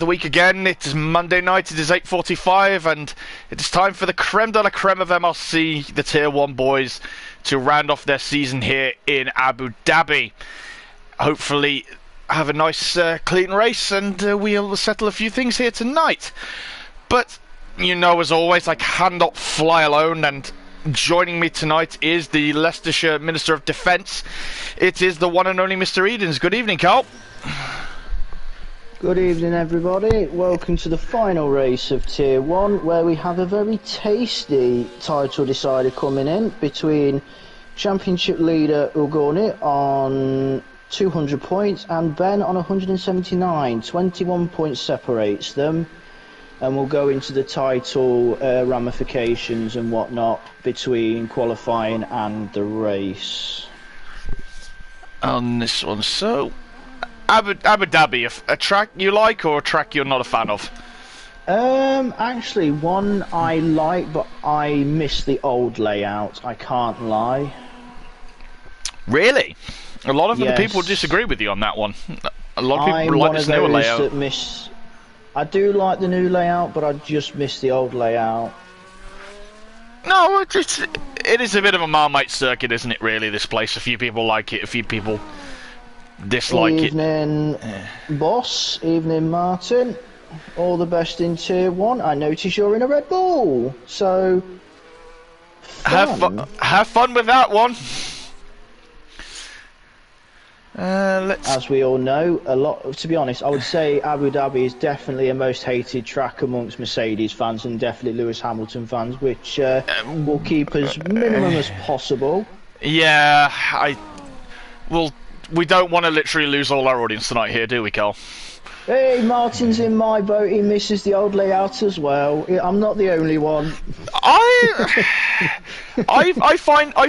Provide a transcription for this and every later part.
The week again. It is Monday night. It is 8:45, and it is time for the creme de la creme of MRC, the Tier 1 boys, to round off their season here in Abu Dhabi. Hopefully have a nice clean race, and we'll settle a few things here tonight. But you know, as always, I cannot fly alone, and joining me tonight is the Leicestershire Minister of Defence. It is the one and only Mr. Edens. Good evening, Carl. Good evening, everybody. Welcome to the final race of Tier 1, where we have a very tasty title decider coming in between Championship leader Ugoni on 200 points and Ben on 179. 21 points separates them, and we'll go into the title ramifications and whatnot between qualifying and the race. On this one, so Abu Dhabi, a track you like or a track you're not a fan of? Actually, one I like, but I miss the old layout. I can't lie. Really? A lot of Yes. the people disagree with you on that one. A lot of people I'm like one this of newer those layout. that miss. I do like the new layout, but I just miss the old layout. No, it is a bit of a Marmite circuit, isn't it, really, this place? A few people like it, a few people dislike Evening, boss. Evening, Martin. All the best in Tier 1. I notice you're in a Red Bull, so fun. Have fun with that one. As we all know, a lot. To be honest, I would say Abu Dhabi is definitely a most hated track amongst Mercedes fans and definitely Lewis Hamilton fans, which will keep as minimum as possible. Yeah, we don't want to literally lose all our audience tonight here, do we, Carl? Hey, Martin's in my boat. He misses the old layout as well. I'm not the only one. I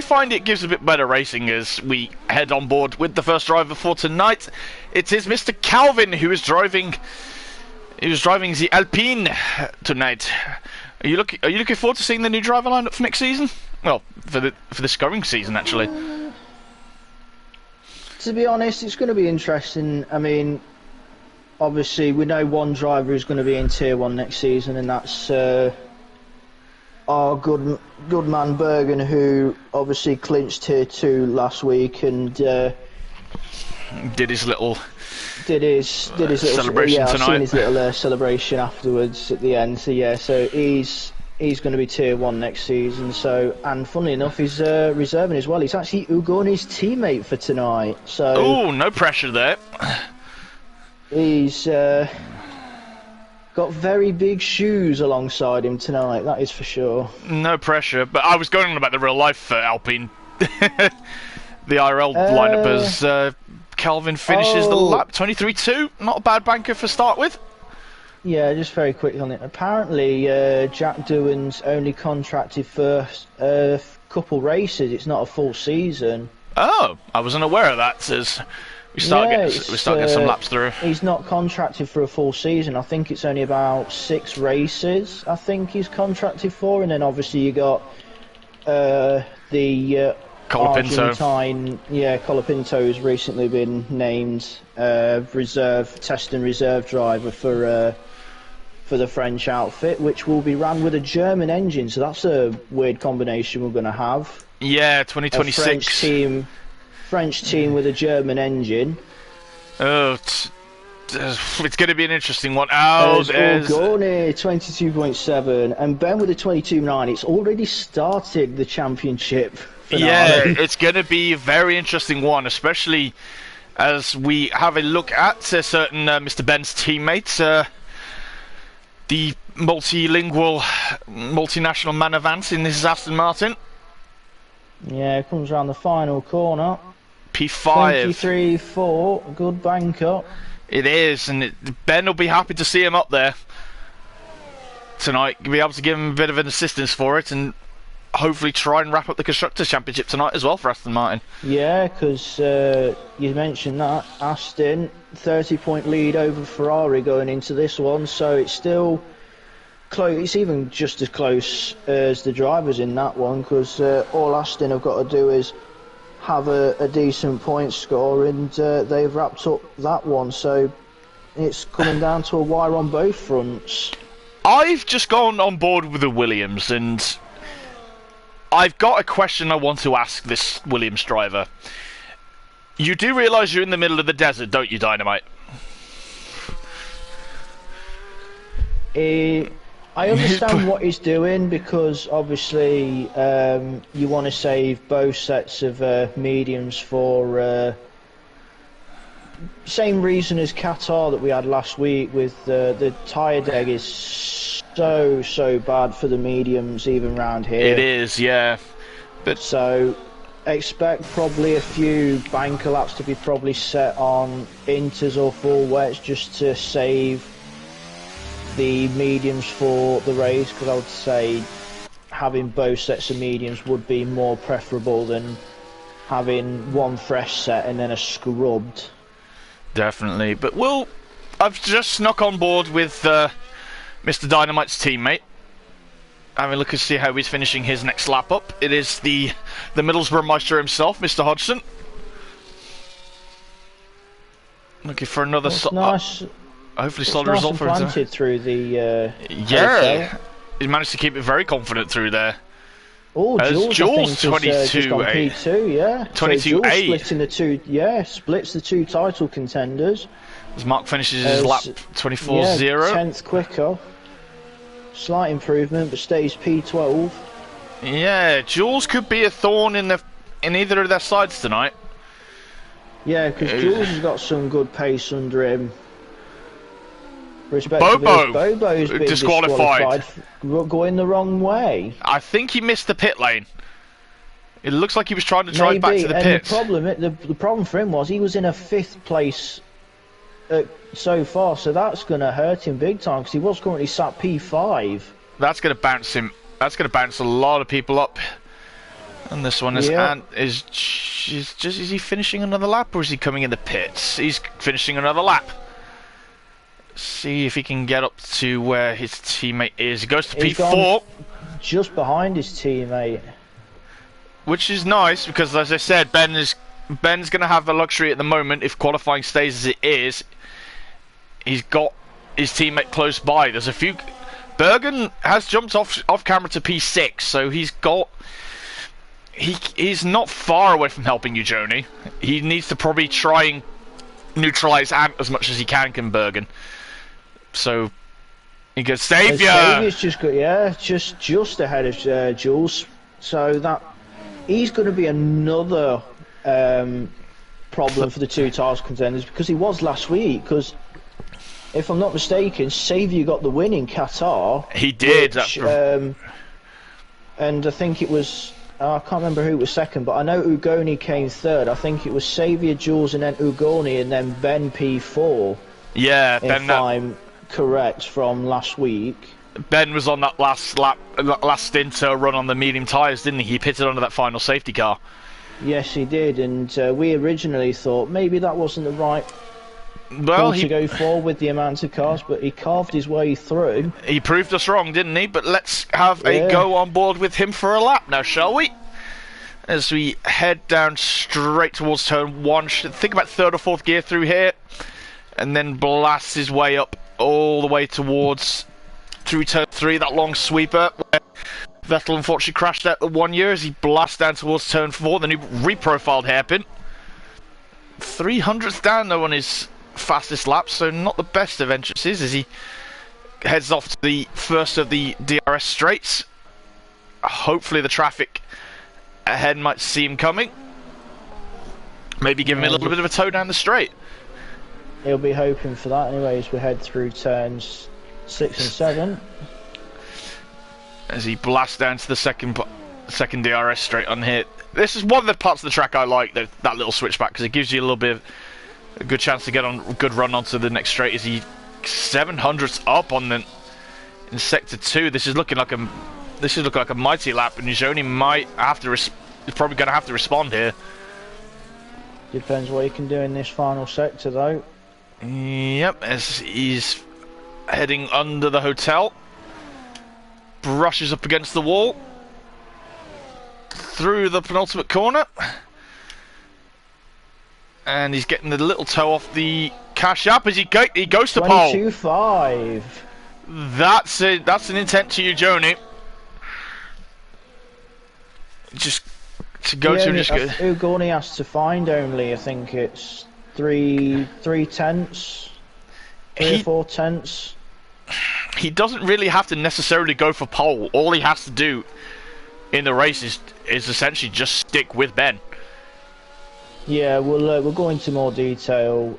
find it gives a bit better racing as we head on board with the first driver for tonight. It is Mr. Calvin who is driving. He was driving the Alpine tonight. Are you looking forward to seeing the new driver lineup for next season? Well, for this coming season, actually. To be honest, it's going to be interesting. I mean, obviously, we know one driver is going to be in Tier 1 next season, and that's our good man Bergen, who obviously clinched Tier 2 last week and did his little celebration tonight. I've seen his little celebration afterwards at the end. So yeah, so he's going to be Tier 1 next season. So, and funnily enough, he's reserving as well. He's actually Ugoni's teammate for tonight. So, oh, no pressure there. He's got very big shoes alongside him tonight, that is for sure. No pressure, but I was going on about the real life Alpine. The IRL lineup as Calvin finishes the lap 23.2. Not a bad banker for start with. Yeah, just very quick on it. Apparently, Jack Doohan's only contracted for a couple races. It's not a full season. Oh, I wasn't aware of that. As we start getting some laps through. He's not contracted for a full season. I think it's only about 6 races. I think he's contracted for, and then obviously you got the Colapinto. Colapinto has recently been named test and reserve driver for the French outfit, which will be run with a German engine. So that's a weird combination we're going to have. Yeah, 2026. A French team with a German engine. Oh, it's going to be an interesting one. Oh, there's Ugoni, 22.7, and Ben with a 22.9. It's already started the championship finale. Yeah, it's going to be a very interesting one, especially as we have a look at certain Mr. Ben's teammates, the multilingual, multinational man of Vance in this is Aston Martin. Yeah, it comes around the final corner. P5. 23.4, good banker. It is, and Ben will be happy to see him up there tonight. Be able to give him a bit of an assistance for it, and hopefully try and wrap up the Constructors' Championship tonight as well for Aston Martin. Yeah, because you mentioned that Aston 30-point lead over Ferrari going into this one, so it's still close. It's even just as close as the drivers in that one, because all Aston have got to do is have a decent point score, and they've wrapped up that one. So It's coming down to a wire on both fronts. I've just gone on board with the Williams, and I've got a question I want to ask this Williams driver. You do realise you're in the middle of the desert, don't you, Dynamite? I understand what he's doing, because obviously you want to save both sets of mediums for same reason as Qatar that we had last week, with the tyre deg is so bad for the mediums even round here. It is, yeah. But so expect probably a few banker laps to be probably set on inters or full wets, just to save the mediums for the race, because I would say having both sets of mediums would be more preferable than having one fresh set and then a scrubbed. Definitely, but I've just snuck on board with Mr. Dynamite's teammate. Having a look and see how he's finishing his next lap up. It is the Middlesbrough Meister himself, Mr. Hodgson. Looking for another nice. Hopefully solid result for him. Through the yeah, he managed to keep it very confident through there. Oh, Jules 22-8. P2, yeah. 22-8. Splits the two title contenders. As Mark finishes his lap 24-0. 10th quicker. Slight improvement, but stays P12. Yeah, Jules could be a thorn in either of their sides tonight. Yeah, because Jules has got some good pace under him. Bobo's been disqualified for going the wrong way. I think he missed the pit lane. It looks like he was trying to drive back to the pits. The problem for him was he was in a 5th place so far, so that's going to hurt him big time, because he was currently sat P5. That's going to bounce him. That's going to bounce a lot of people up. And this one is, is he finishing another lap, or is he coming in the pits? He's finishing another lap. See if he can get up to where his teammate is. He goes to P4. Just behind his teammate. Which is nice, because as I said, Ben's going to have the luxury at the moment, if qualifying stays as it is. He's got his teammate close by. There's a few... Bergen has jumped off camera to P6, so he's got... He's not far away from helping you, Joni. He needs to probably try and neutralise Ant as much as he can Bergen. So he goes Saviour. Saviour's just got just ahead of Jules. So that he's going to be another problem for the two title contenders, because he was last week. Because if I'm not mistaken, Saviour got the win in Qatar. He did. And I think it was. I can't remember who was second, but I know Ugoni came third. I think it was Saviour, Jules, and then Ugoni, and then Ben P4. Yeah, if I'm correct from last week. Ben was on that last lap, last stint run on the medium tyres, didn't he? He pitted under that final safety car. Yes, he did, and we originally thought maybe that wasn't the right call to go for with the amount of cars, but he carved his way through. He proved us wrong, didn't he? But let's have a go on board with him for a lap now, shall we? As we head down straight towards turn 1, think about 3rd or 4th gear through here, and then blast his way up all the way towards through turn 3, that long sweeper where Vettel unfortunately crashed out the 1 year, as he blasts down towards turn 4, the new reprofiled hairpin. 300th down though on his fastest lap, so not the best of entrances, as he heads off to the first of the DRS straights. Hopefully the traffic ahead might see him coming. Maybe give him a little bit of a tow down the straight. He'll be hoping for that anyway as we head through turns 6 and 7. As he blasts down to the second DRS straight on here. This is one of the parts of the track I like, that little switchback, because it gives you a little bit of a good chance to get on a good run onto the next straight. As he 700s up on in sector 2. This is looking like a mighty lap, and Joni might have to is probably going to have to respond here. Depends what he can do in this final sector though. Yep, as he's heading under the hotel, brushes up against the wall, through the penultimate corner, and he's getting the little toe off the cash up as he goes to pole. 22.5. That's an intent to you, Joni. Just to go to just go. Ugoni has to find only, I think it's 3 tenths, 3 or 4 tenths. He doesn't really have to necessarily go for pole. All he has to do in the race is essentially just stick with Ben. Yeah, we'll go into more detail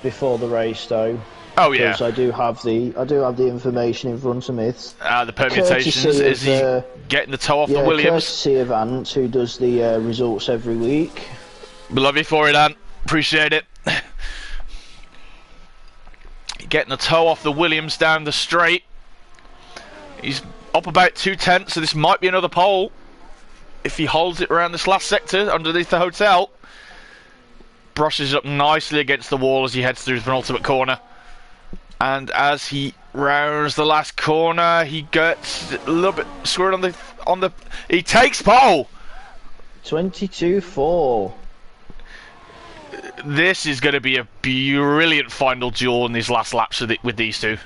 before the race, though. Oh yeah. Because I do have the information in front of me. The permutations. Is he getting the toe off the Williams? Courtesy of Ant, who does the results every week. We love you for it, Ant. Appreciate it. Getting the toe off the Williams down the straight. He's up about 2 tenths, so this might be another pole if he holds it around this last sector underneath the hotel. Brushes up nicely against the wall as he heads through the penultimate corner. And as he rounds the last corner, he gets a little bit squared on the. He takes pole. 22.4. This is going to be a brilliant final duel in these last laps with these two.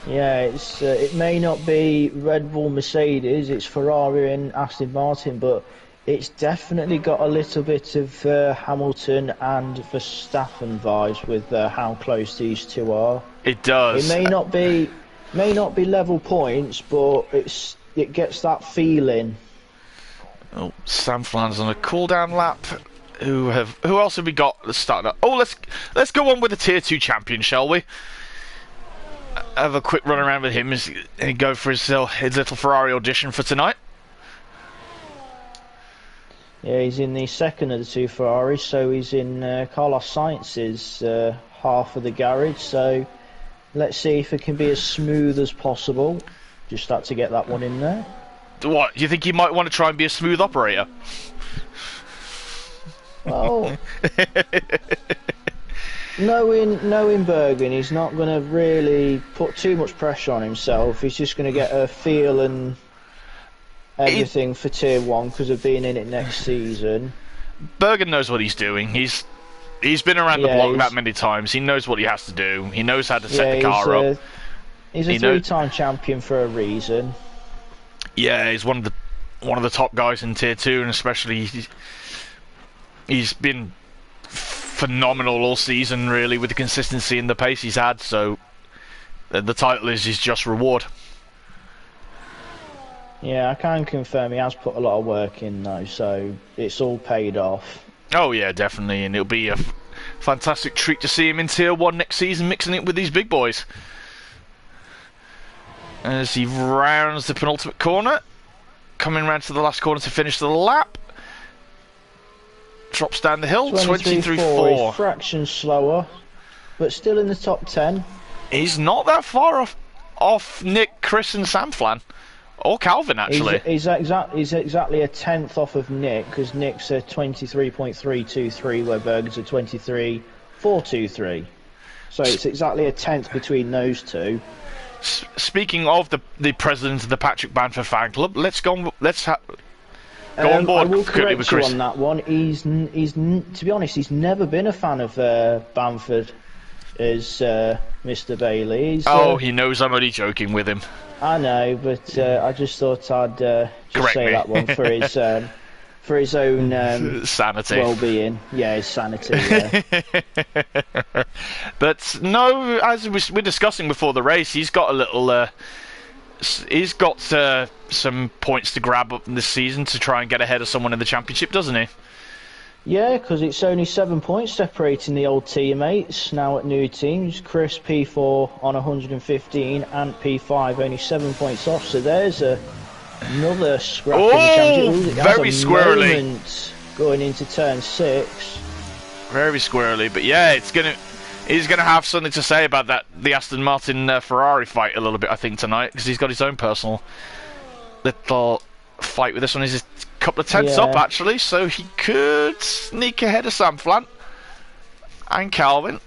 Yeah, it may not be Red Bull, Mercedes, it's Ferrari and Aston Martin, but it's definitely got a little bit of Hamilton and Verstappen vibes with how close these two are. It does. It may not be level points, but it gets that feeling. Oh, Sam Flan's on a cool down lap. Who else have we got? Let's start up. Oh, let's go on with the Tier 2 champion, shall we? Have a quick run around with him and go for his little Ferrari audition for tonight. Yeah, he's in the second of the 2 Ferraris, so he's in Carlos Sainz's half of the garage, so let's see if it can be as smooth as possible. Just had to get that one in there. What, do you think he might want to try and be a smooth operator? Well, knowing Bergen, he's not going to really put too much pressure on himself. He's just going to get a feel and everything for Tier 1 because of being in it next season. Bergen knows what he's doing. He's been around the block that many times. He knows what he has to do. He knows how to set the car up. He's a 3-time champion for a reason. Yeah, he's one of the top guys in Tier 2, and especially he's been phenomenal all season, really, with the consistency and the pace he's had. So the title is his just reward. Yeah, I can confirm he has put a lot of work in, though, so it's all paid off. Oh yeah, definitely, and it'll be a fantastic treat to see him in Tier 1 next season, mixing it with these big boys. As he rounds the penultimate corner, coming round to the last corner to finish the lap. Drops down the hill, 23.4. Fraction slower, but still in the top 10. He's not that far off Nick, Chris and Sam Flan. Or Calvin, actually. He's exactly a tenth off of Nick, because Nick's a 23.323, where Bergen's a 23.423. So it's exactly a tenth between those two. Speaking of the president of the Patrick Bamford fan club, let's go on. Go on board. I will correct you on that one. He's to be honest, he's never been a fan of Bamford as Mr. Bailey. He knows I'm only joking with him. I know, but I just thought I'd just say that one for his own sanity, well-being. Yeah, his sanity. Yeah. But no, as we're discussing before the race, he's got a little. He's got some points to grab up this season to try and get ahead of someone in the championship, doesn't he? Yeah, because it's only 7 points separating the old teammates now at new teams. Chris P4 on 115 and P5 only 7 points off. So there's another scrap in the championship. Very squirrely. Going into turn 6. Very squirrely, but yeah, he's gonna have something to say about the Aston Martin Ferrari fight a little bit, I think, tonight, because he's got his own personal little fight with this one. He's a couple of tenths up, actually, so he could sneak ahead of Sam Flan and Calvin.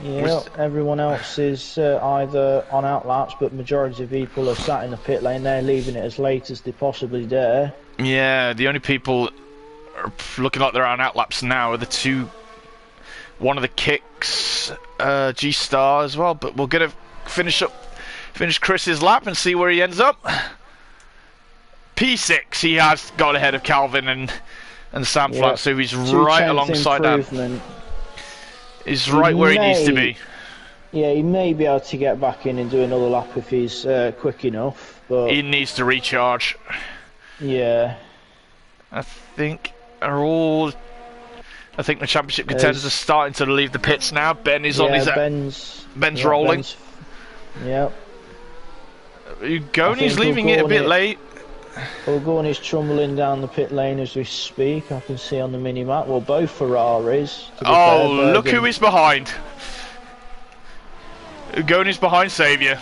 Yeah, everyone else is either on outlaps, but majority of people are sat in the pit lane. They're leaving it as late as they possibly dare. Yeah, the only people are looking like they're on outlaps now are the two one of the kicks, G-Star as well. But we're gonna finish Chris's lap and see where he ends up. P6, he has got ahead of Calvin and Sam Flat, so he's right alongside that. He's right where he needs to be. Yeah, he may be able to get back in and do another lap if he's quick enough, but he needs to recharge. Yeah. I think the championship contenders are starting to leave the pits now. Ben is on his Ben's rolling. Yep. Ugoni's leaving it a bit late. Ugoni's trundling down the pit lane as we speak. I can see on the mini-map. Well, both Ferraris. Oh, look who is behind. Ugoni's behind Saviour.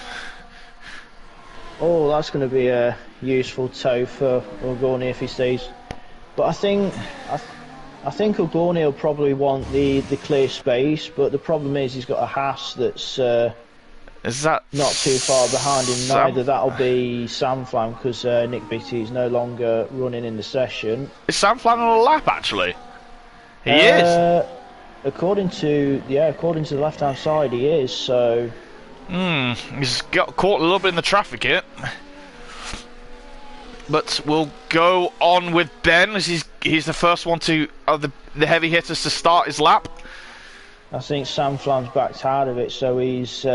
Oh, that's going to be a useful tow for Ugoni if he stays. But I think Ugoni will probably want the clear space, but the problem is he's got a Haas that's is that not too far behind him. Neither that'll be Sam Flam because Nick Beattie is no longer running in the session. Is Sam Flam on a lap actually? He is. According to the left-hand side, he is. So. He's got caught a little bit in the traffic here. But we'll go on with Ben as he's the first one of the heavy hitters to start his lap. I think Sam Flam's backed out of it, so he's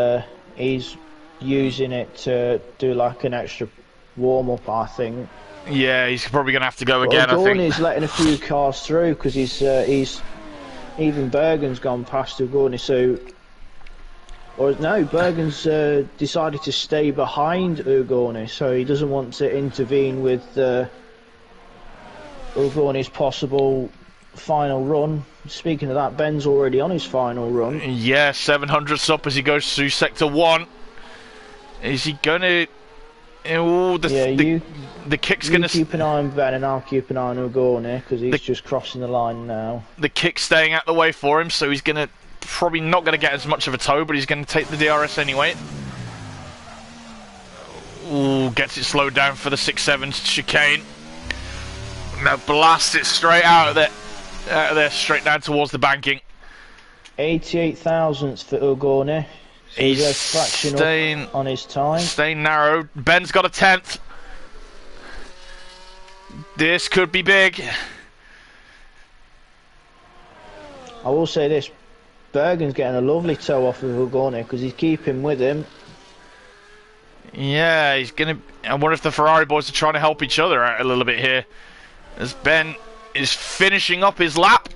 using it to do like an extra warm-up, I think. Yeah, he's probably going to have to go again, I think. Ugoni's letting a few cars through because he's even Bergen's gone past Ugoni, so... Or no, Bergen's decided to stay behind Ugoni, so he doesn't want to intervene with Ugoni's possible final run. Speaking of that, Ben's already on his final run. Yeah, 700 up as he goes through Sector 1. Is he going to... Oh, the kick's going to... keep an eye on Ben and I'll keep an eye on Ugoni, because he's just crossing the line now. The kick's staying out the way for him, so he's going to... Probably not going to get as much of a tow, but he's going to take the DRS anyway. Ooh, gets it slowed down for the 6-7 chicane. Now blast it straight out of there, straight down towards the banking. 88 thousandths for Ugoni. So he's a fraction up on his time. Staying narrow. Ben's got a 10th. This could be big. I will say this. Bergen's getting a lovely tow off of Ugoni because he's keeping with him. Yeah, he's going to... I wonder if the Ferrari boys are trying to help each other out a little bit here. As Ben is finishing up his lap.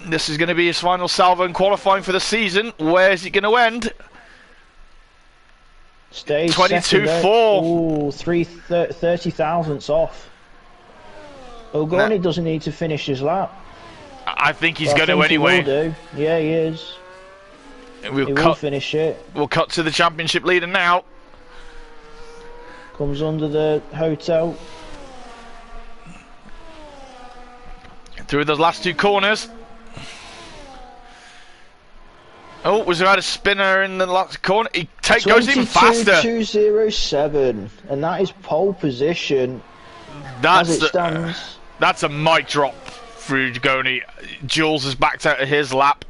This is going to be his final salvo in qualifying for the season. Where is it going to end? Stage 22-4. Ooh, 30 thousandths off. Ugoni doesn't need to finish his lap. I think he's going to anyway. He will do. Yeah, he is. He will finish it. We'll cut to the championship leader now. Comes under the hotel. Through those last two corners. Oh, was there a spinner in the last corner? He goes even faster. 207, and that is pole position. As it stands. That's a mic drop. Ugoni. Jules has backed out of his lap.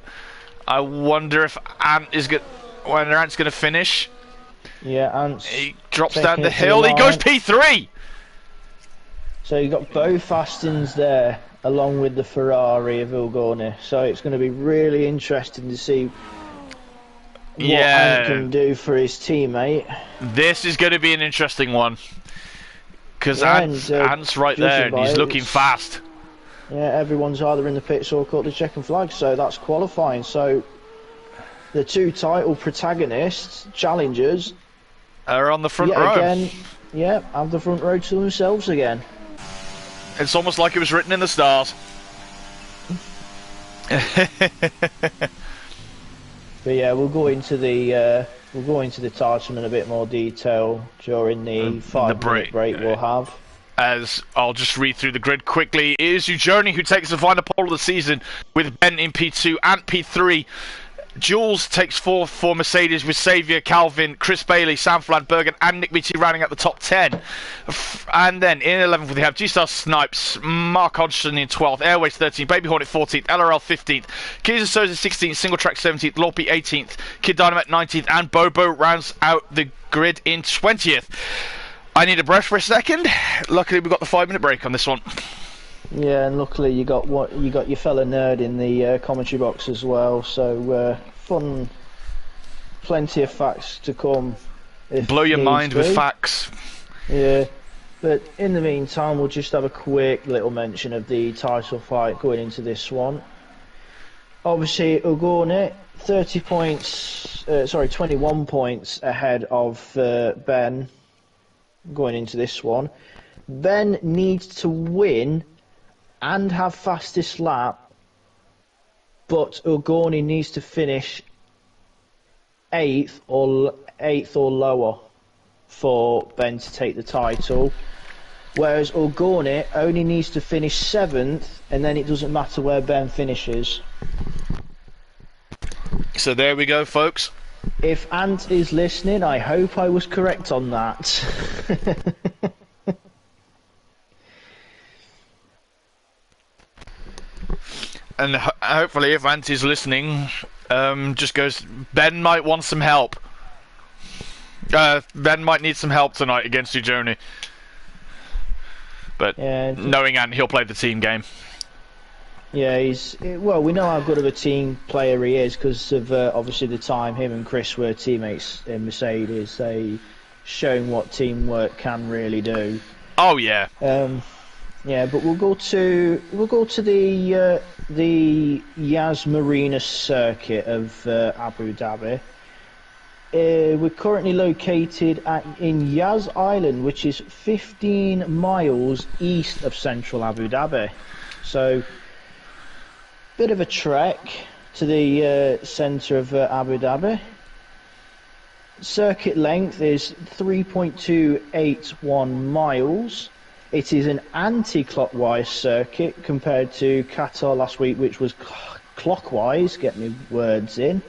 I wonder if Ant's going to finish. Yeah, Ant's he drops down the hill. He goes P3. So you got both Astons there, along with the Ferrari of Ugoni. So it's going to be really interesting to see what Ant can do for his teammate. This is going to be an interesting one because Ant's right there and he's looking fast. Yeah, everyone's either in the pits or caught the checkered flag, so that's qualifying. So the two title protagonists, challengers, are on the front row. Again, yeah, have the front row to themselves again. It's almost like it was written in the stars. But yeah, we'll go into the title in a bit more detail during the 5-minute break we'll have. As I'll just read through the grid quickly. It is Journey who takes the final pole of the season with Ben in P2, Ant P3, Jules takes fourth for Mercedes with Xavier, Calvin, Chris Bailey, Sam Fladbergen and Nick Beattie rounding out the top 10. And then in 11th we have G-Star Snipes, Mark Hodgson in 12th, Airways 13th, Baby Hornet 14th, LRL 15th, Keys and Souza 16th, Single Track 17th, Lorpy 18th, Kid Dynamite 19th, and Bobo rounds out the grid in 20th. I need a breath for a second. Luckily we got the 5-minute break on this one. Yeah, and luckily you got your fella nerd in the commentary box as well. So fun, plenty of facts to come. Blow your mind with facts. Yeah, but in the meantime, we'll just have a quick little mention of the title fight going into this one. Obviously, Ugornet 21 points ahead of Ben going into this one. Ben needs to win and have fastest lap, but Ugorni needs to finish 8th or lower for Ben to take the title, whereas Ugorni only needs to finish 7th, and then it doesn't matter where Ben finishes. So there we go, folks. If Ant is listening, I hope I was correct on that. And hopefully, if Auntie's listening, just goes, Ben might want some help. Ben might need some help tonight against Ujoni. But yeah, knowing Ant, he'll play the team game. Yeah, well, we know how good of a team player he is because of obviously the time him and Chris were teammates in Mercedes. They shown what teamwork can really do. Oh yeah. Yeah, but we'll go to the Yas Marina circuit of Abu Dhabi. We're currently located in Yas Island, which is 15 miles east of central Abu Dhabi. So, bit of a trek to the centre of Abu Dhabi. Circuit length is 3.281 miles. It is an anti-clockwise circuit compared to Qatar last week, which was clockwise. Get me words in.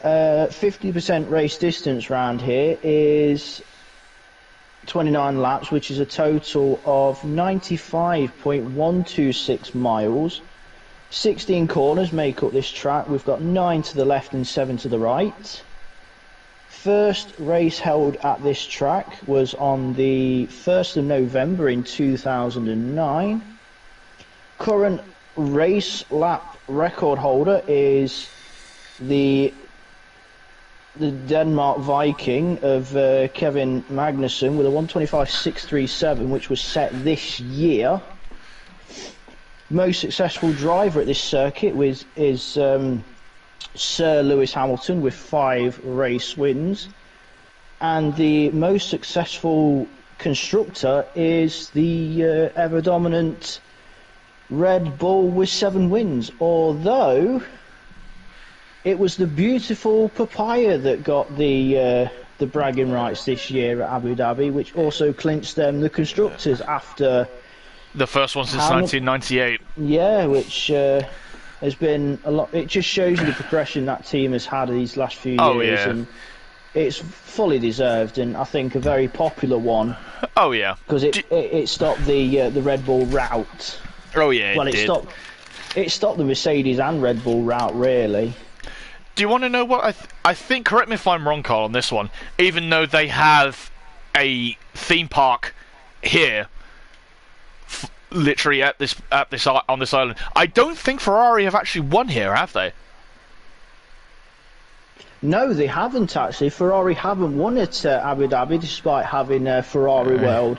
50% race distance round here is 29 laps, which is a total of 95.126 miles. 16 corners make up this track. We've got 9 to the left and 7 to the right. First race held at this track was on the 1st of November in 2009. Current race lap record holder is the Denmark Viking of Kevin Magnussen with a 1:25.637, which was set this year. Most successful driver at this circuit is Sir Lewis Hamilton with 5 race wins, and the most successful constructor is the ever dominant Red Bull with 7 wins, although it was the beautiful Papaya that got the bragging rights this year at Abu Dhabi, which also clinched them the constructors after the first one since 1998. Yeah, which has been a lot. It just shows you the progression that team has had these last few years, and it's fully deserved, and I think a very popular one. Oh yeah, because it stopped the Red Bull route. Oh yeah, well, it stopped the Mercedes and Red Bull route really. Do you want to know what I think? Correct me if I'm wrong, Carl, on this one. Even though they have a theme park here, literally on this island, I don't think Ferrari have actually won here, have they? No, they haven't actually. Ferrari haven't won at Abu Dhabi, despite having Ferrari World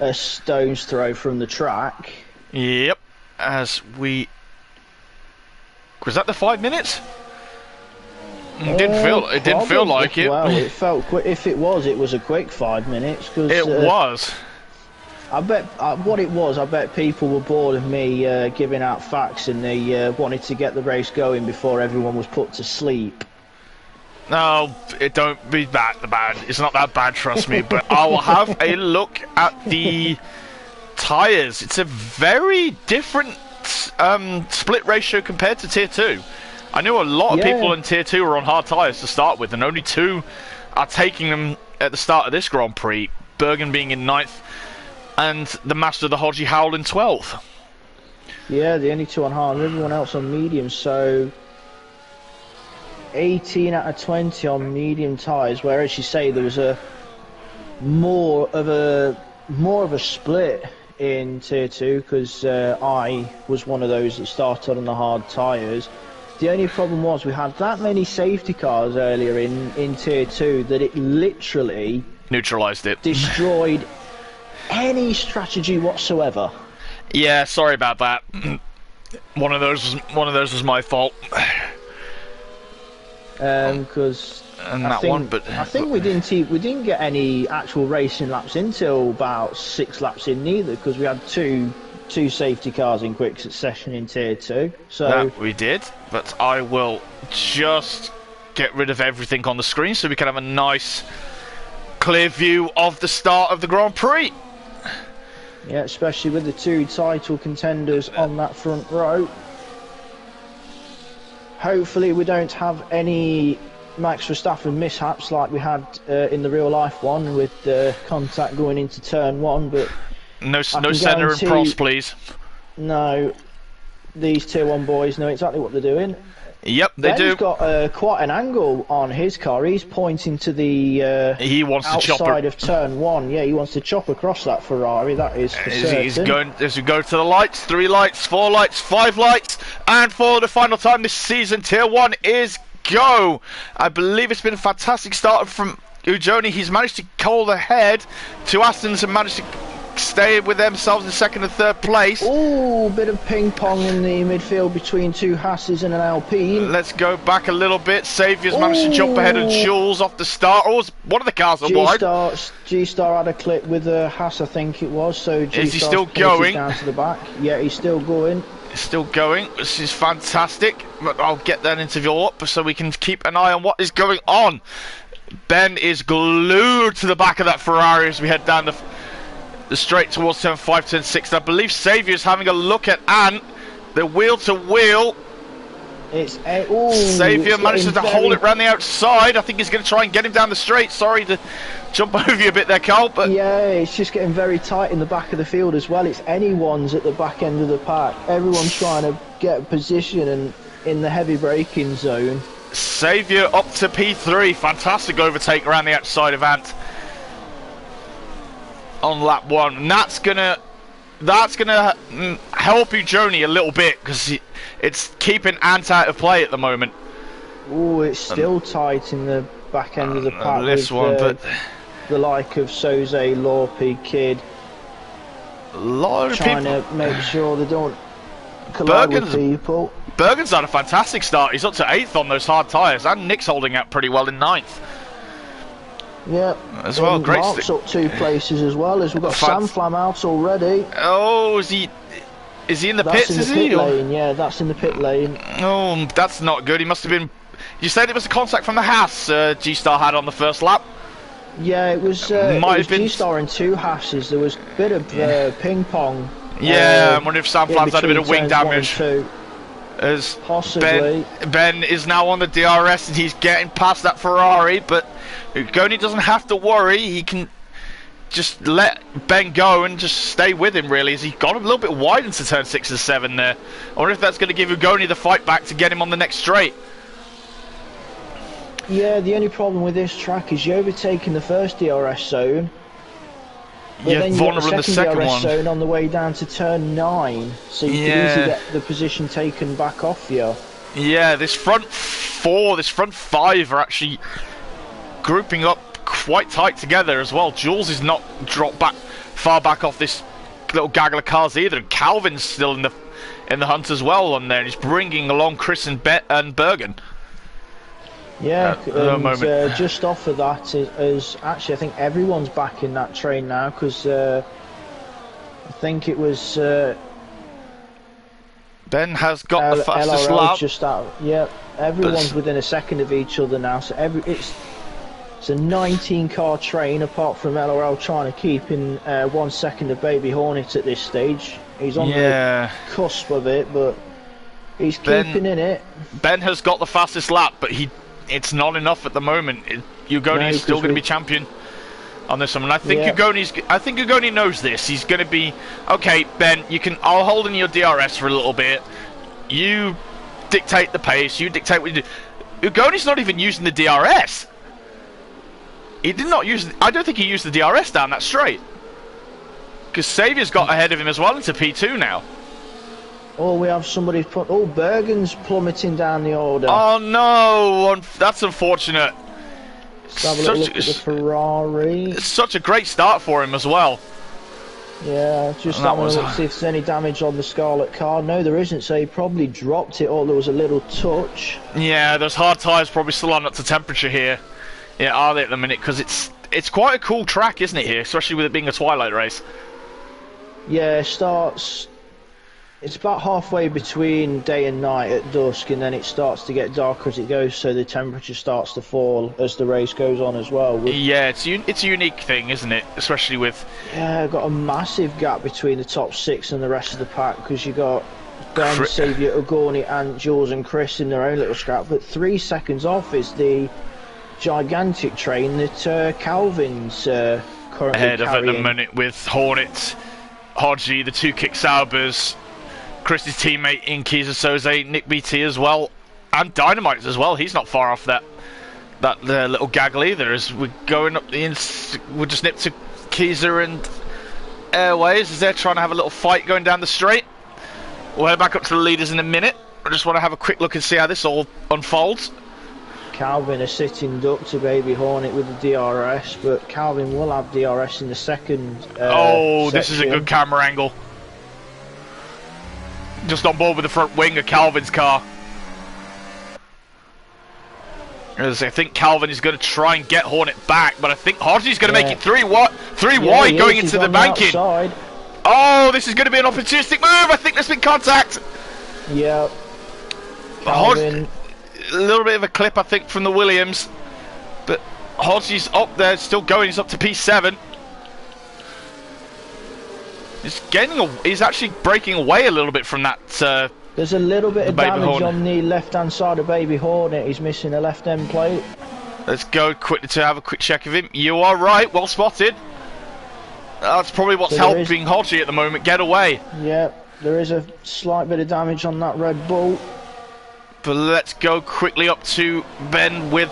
a stone's throw from the track. Yep. Was that the 5 minutes? It didn't feel like it. Well, it felt quick. If it was a quick 5 minutes. Cause, it was. I bet what it was. I bet people were bored of me giving out facts, and they wanted to get the race going before everyone was put to sleep. No, it don't be that bad. It's not that bad, trust me. But I will have a look at the tyres. It's a very different split ratio compared to Tier 2. I knew a lot of Yeah. people in Tier 2 were on hard tyres to start with, and only 2 are taking them at the start of this Grand Prix. Bergen being in 9th, and the Master of the Hodgie Howell in 12th. Yeah, the only 2 on hard, everyone else on medium, so 18 out of 20 on medium tyres, where, as you say, there was a more of a split in Tier 2, because I was one of those that started on the hard tyres. The only problem was we had that many safety cars earlier in Tier 2 that it literally neutralised it, destroyed any strategy whatsoever. Yeah, sorry about that. One of those was my fault. Because I think we didn't get any actual racing laps until about 6 laps in neither, because we had two safety cars in quick succession in Tier 2. So that we did, but I will just get rid of everything on the screen so we can have a nice clear view of the start of the Grand Prix. Yeah, especially with the 2 title contenders on that front row. Hopefully we don't have any Max Verstappen mishaps like we had in the real life one, with contact going into turn 1, but no centre and pros, please. No, these Tier 1 boys know exactly what they're doing. Yep, they do. Ben's got quite an angle on his car. He's pointing to the he wants outside of turn 1. Yeah, he wants to chop across that Ferrari. That is for certain. He's going as we go to the lights. 3 lights, 4 lights, 5 lights, and for the final time this season, Tier 1 is go. I believe it's been a fantastic start from Ujoni. He's managed to hold ahead to Aston's and managed to stay with themselves in 2nd and 3rd place. Ooh, bit of ping pong in the midfield between 2 Hasses and an Alpine. Let's go back a little bit. Saviour's managed to jump ahead of Jules off the start. Oh, one of the cars are wide. G-Star had a clip with a Hass, I think it was. So G-Star is he still going? Down to the back. Yeah, he's still going. Still going. This is fantastic. But I'll get that interview up so we can keep an eye on what is going on. Ben is glued to the back of that Ferrari as we head down the straight towards turn 5, turn 6. I believe Saviour's having a look at Ant. The wheel to wheel. Saviour manages to hold it round the outside. I think he's going to try and get him down the straight. Sorry to jump over you a bit there, Carl. But yeah, it's just getting very tight in the back of the field as well. It's anyone's at the back end of the pack. Everyone's trying to get a position and in the heavy braking zone. Saviour up to P3. Fantastic overtake around the outside of Ant on lap 1, and that's gonna help Ujoni a little bit, because it's keeping Ant out of play at the moment. Oh, it's still tight in the back end of the pack this with one, but the like of Soze, Lorpe, Kid, a lot of trying people to make sure they don't collide with people. Bergen's had a fantastic start. He's up to 8th on those hard tyres, and Nick's holding out pretty well in 9th. Yeah, as well. Great. Mark's up 2 places as well, as we've got Sam Flam out already. Oh, is he in the pits? That's in the pit lane. Yeah, that's in the pit lane. Oh, that's not good. He must have been. You said it was a contact from the Haas G-Star had on the first lap. Yeah, it was. Might have been G-Star and 2 Hasses. There was a bit of ping pong. Yeah, I wonder if Sam Flam's had a bit of wing damage. As possibly. Ben is now on the DRS and he's getting past that Ferrari, but Ugoni doesn't have to worry. He can just let Ben go and just stay with him, really, as he got a little bit wide into turn 6 and 7 there. I wonder if that's going to give Ugoni the fight back to get him on the next straight. Yeah, the only problem with this track is you're overtaking the first DRS zone, but then you've got the second DRS zone on the way down to turn 9, so you can easily get the position taken back off you. Yeah, this front 4, this front 5 are actually grouping up quite tight together as well. Jules is not dropped back far back off this little gaggle of cars either, and Calvin's still in the hunt as well on there, and he's bringing along Chris and Bergen. Yeah, and just off of that is actually, I think everyone's back in that train now, because I think it was Ben has got the fastest lap. Just out. Yeah, everyone's within a second of each other now, so it's a 19-car train, apart from LRL trying to keep in 1 second of Baby Hornet at this stage. He's on the cusp of it, but He's keeping in it. Ben has got the fastest lap, but it's not enough at the moment. Ugoni's still going to be champion on this one, and I think Ugoni knows this. He's going to be okay. Ben, I'll hold in your DRS for a little bit. You dictate the pace. You dictate what you do. Ugoni's not even using the DRS. He did not use. I don't think he used the DRS down that straight. Because Saviour's got ahead of him as well into P2 now. Oh, we have somebody put. Oh, Bergen's plummeting down the order. Oh no, that's unfortunate. Let's have a little look at the Ferrari. It's such a great start for him as well. Yeah, just having a look to see if there's any damage on the Scarlet car. No, there isn't, so he probably dropped it, or there was a little touch. Yeah, those hard tyres probably still aren't up to temperature here. Yeah, are they at the minute? Because it's quite a cool track, isn't it, here? Especially with it being a twilight race. Yeah, it's about halfway between day and night at dusk, and then it starts to get darker as it goes, so the temperature starts to fall as the race goes on as well. Yeah, it's a unique thing, isn't it? Especially with... Yeah, got a massive gap between the top 6 and the rest of the pack, because you got Ben, Saviour, Ugoni and Jules and Chris in their own little scrap, but 3 seconds off is the gigantic train that Calvin's currently ahead of carrying. at the minute with Hornet, Hodgie, the 2 Kick Saubers, Chris's teammate in Kaiser Soze, Nick BT as well, and Dynamite as well. He's not far off that little gaggle either. As we're going up we'll just nip to Kaiser and Airways as they're trying to have a little fight going down the straight. We'll head back up to the leaders in a minute. I just want to have a quick look and see how this all unfolds. Calvin a sitting duck to Baby Hornet with the DRS, but Calvin will have DRS in the second this is a good camera angle. Just on board with the front wing of Calvin's car. As I think Calvin is going to try and get Hornet back, but I think Hodgie's going to make it 3 wide going into the banking. Oh, this is going to be an opportunistic move. I think there's been contact. Yeah. Calvin. A little bit of a clip, I think, from the Williams, but Hodgie's up there, still going. He's up to P7. He's actually breaking away a little bit from that. There's a little bit of damage on the left-hand side of Baby Hornet. He's missing a left end plate. Let's go quickly to have a quick check of him. You are right, well spotted. That's probably what's helping Hodgie at the moment get away. Yeah, there is a slight bit of damage on that Red Bull. But let's go quickly up to Ben with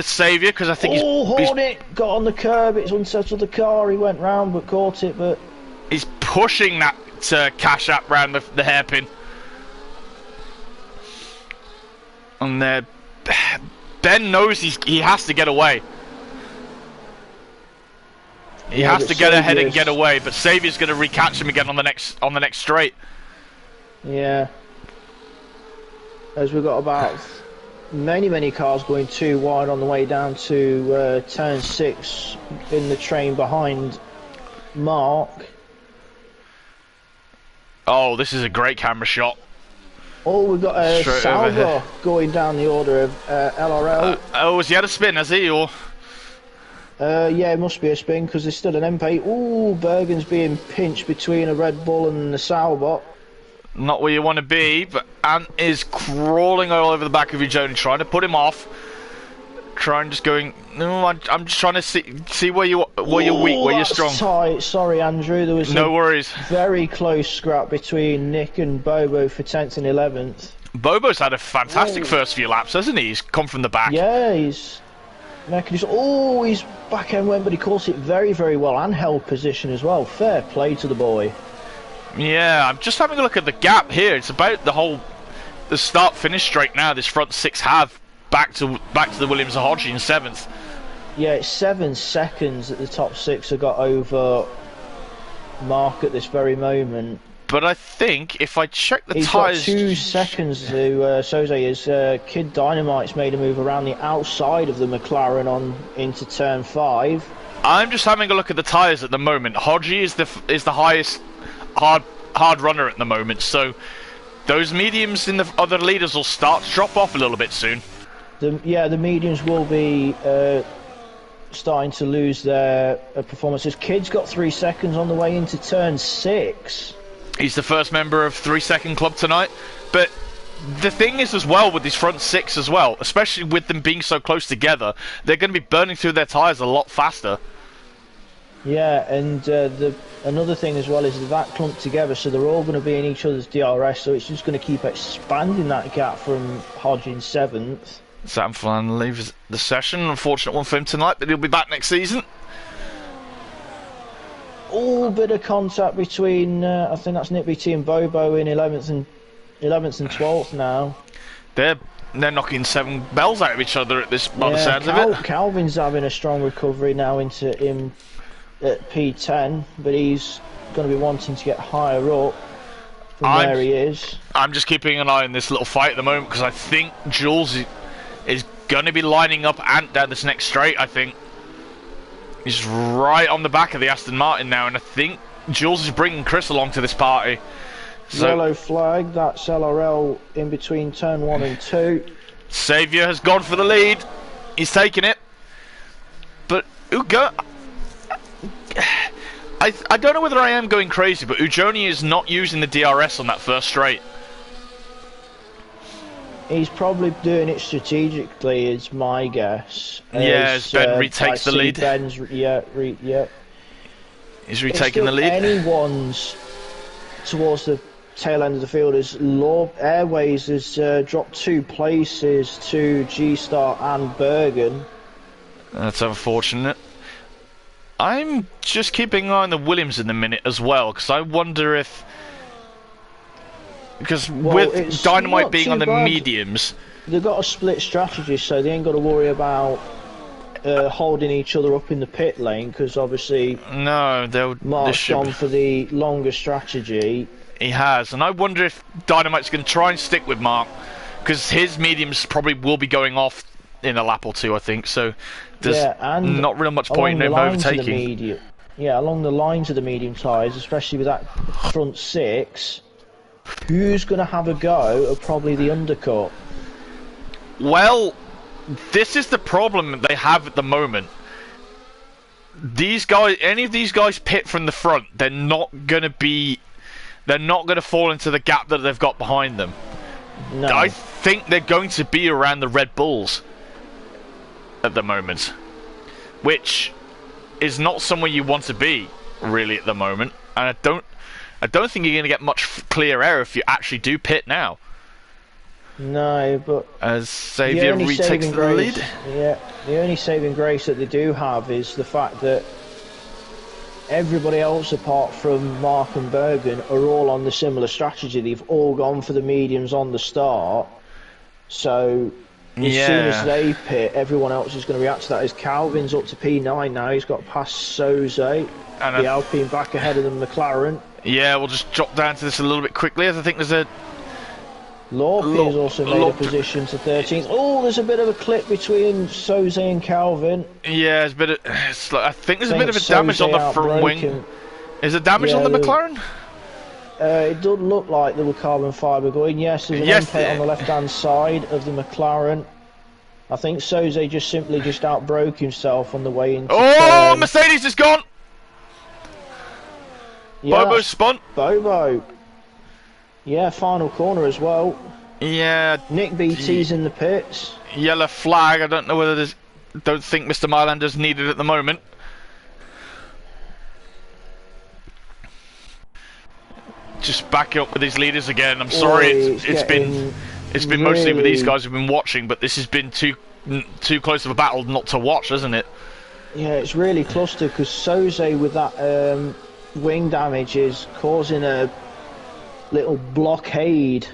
Saviour, because I think Hornet got on the curb. It's unsettled the car. He went round but caught it. But he's pushing that cash app round the hairpin. And Ben knows he has to get away. He has to get ahead and get away. But Saviour's going to recatch him again on the next straight. Yeah. As we've got about many cars going 2 wide on the way down to turn 6 in the train behind Mark. Oh, this is a great camera shot. Oh, we've got a Salva going down the order of LRL. Has he had a spin, has he? Or yeah, it must be a spin because there's still an MP. Ooh, Bergen's being pinched between a Red Bull and the Salbot. Not where you want to be, but Ant is crawling all over the back of Ugoni, trying to put him off. Just going. No, I'm just trying to see where you're weak, where you're strong. Tight. Sorry, Andrew. There was no worries. Very close scrap between Nick and Bobo for 10th and 11th. Bobo's had a fantastic first few laps, hasn't he? He's come from the back. Yeah, he's his back end went, but he caught it very well and held position as well. Fair play to the boy. Yeah, I'm just having a look at the gap here. It's about the start finish straight now. This front 6 have back to the Williams and Hodgie in 7th. Yeah, it's 7 seconds that the top 6 have got over Mark at this very moment. But I think if I check the He's tyres... got 2 seconds to Soze. Kid Dynamite's made a move around the outside of the McLaren into turn 5. I'm just having a look at the tyres at the moment. Hodgie is the highest hard runner at the moment, so those mediums in the other leaders will start to drop off a little bit soon. The mediums will be starting to lose their performances. Kid's got 3 seconds on the way into turn 6. He's the first member of 3 Second Club tonight. But the thing is as well with these front six as well, especially with them being so close together, they're going to be burning through their tyres a lot faster. Yeah, and another thing as well is that clumped together, so they're all going to be in each other's DRS, so it's just going to keep expanding that gap from Hodge in 7th. Sam Flan leaves the session. Unfortunate one for him tonight, but he'll be back next season. All bit of contact between, I think that's Nick BT and Bobo in 11th and 12th now. They're knocking 7 bells out of each other at this, by the sounds of it. Calvin's having a strong recovery now into him at P10, but he's going to be wanting to get higher up from where he is. I'm just keeping an eye on this little fight at the moment because I think Jules is going to be lining up Ant down this next straight. I think he's right on the back of the Aston Martin now, and I think Jules is bringing Chris along to this party. So, yellow flag, that's LRL in between turn 1 and 2. Saviour has gone for the lead. He's taking it. But Ugo, I don't know whether I am going crazy, but Ujoni is not using the DRS on that first straight. He's probably doing it strategically, is my guess. Yeah, as Ben retakes the lead. Ben's, yeah. He's retaking the lead. Anyone's towards the tail end of the field as Airways has dropped 2 places to G-Star and Bergen. That's unfortunate. I'm just keeping an eye on the Williams in a minute as well, because I wonder if... Because with Dynamite being on the mediums... They've got a split strategy, so they ain't got to worry about holding each other up in the pit lane, because obviously... No, Mark's gone for the longer strategy. He has, and I wonder if Dynamite's going to try and stick with Mark, because his mediums probably will be going off in a lap or two, I think, so there's not really much point in him overtaking. Along the lines of the medium tyres, especially with that front 6, who's going to have a go at probably the undercut? Well, this is the problem that they have at the moment. These guys, any of these guys pit from the front, they're not going to fall into the gap that they've got behind them. No. I think they're going to be around the Red Bulls at the moment, which is not somewhere you want to be really at the moment. And I don't think you're going to get much clear air if you actually do pit now. No, but as Xavier retakes the lead. Yeah, the only saving grace that they do have is the fact that everybody else apart from Mark and Bergen are all on the similar strategy. They've all gone for the mediums on the start. So as soon as they pit, everyone else is going to react to that. As Calvin's up to P9 now, he's got past Soze, the Alpine back ahead of the McLaren. Yeah, we'll just drop down to this a little bit quickly, as I think there's a... Lorpe has also made a position to 13th. Oh, there's a bit of a clip between Soze and Calvin. Yeah, there's a bit of... I think there's a bit of a damage on the front wing. Is there damage on the McLaren? It doesn't look like there were carbon fibre going. Yes, there's an end plate on the left-hand side of the McLaren. I think Soze just simply outbroke himself on the way into turn. Mercedes is gone! Yeah, Bobo's spun. Bobo. Yeah, final corner as well. Yeah. Nick BT's in the pits. Yellow flag. I don't know whether there's... Don't think Mr. Mylander's needed at the moment. Just back up with his leaders again. I'm sorry. It's been really... mostly with these guys who've been watching, but this has been too close of a battle not to watch, hasn't it? Yeah, it's really clustered because Soze with that wing damage is causing a little blockade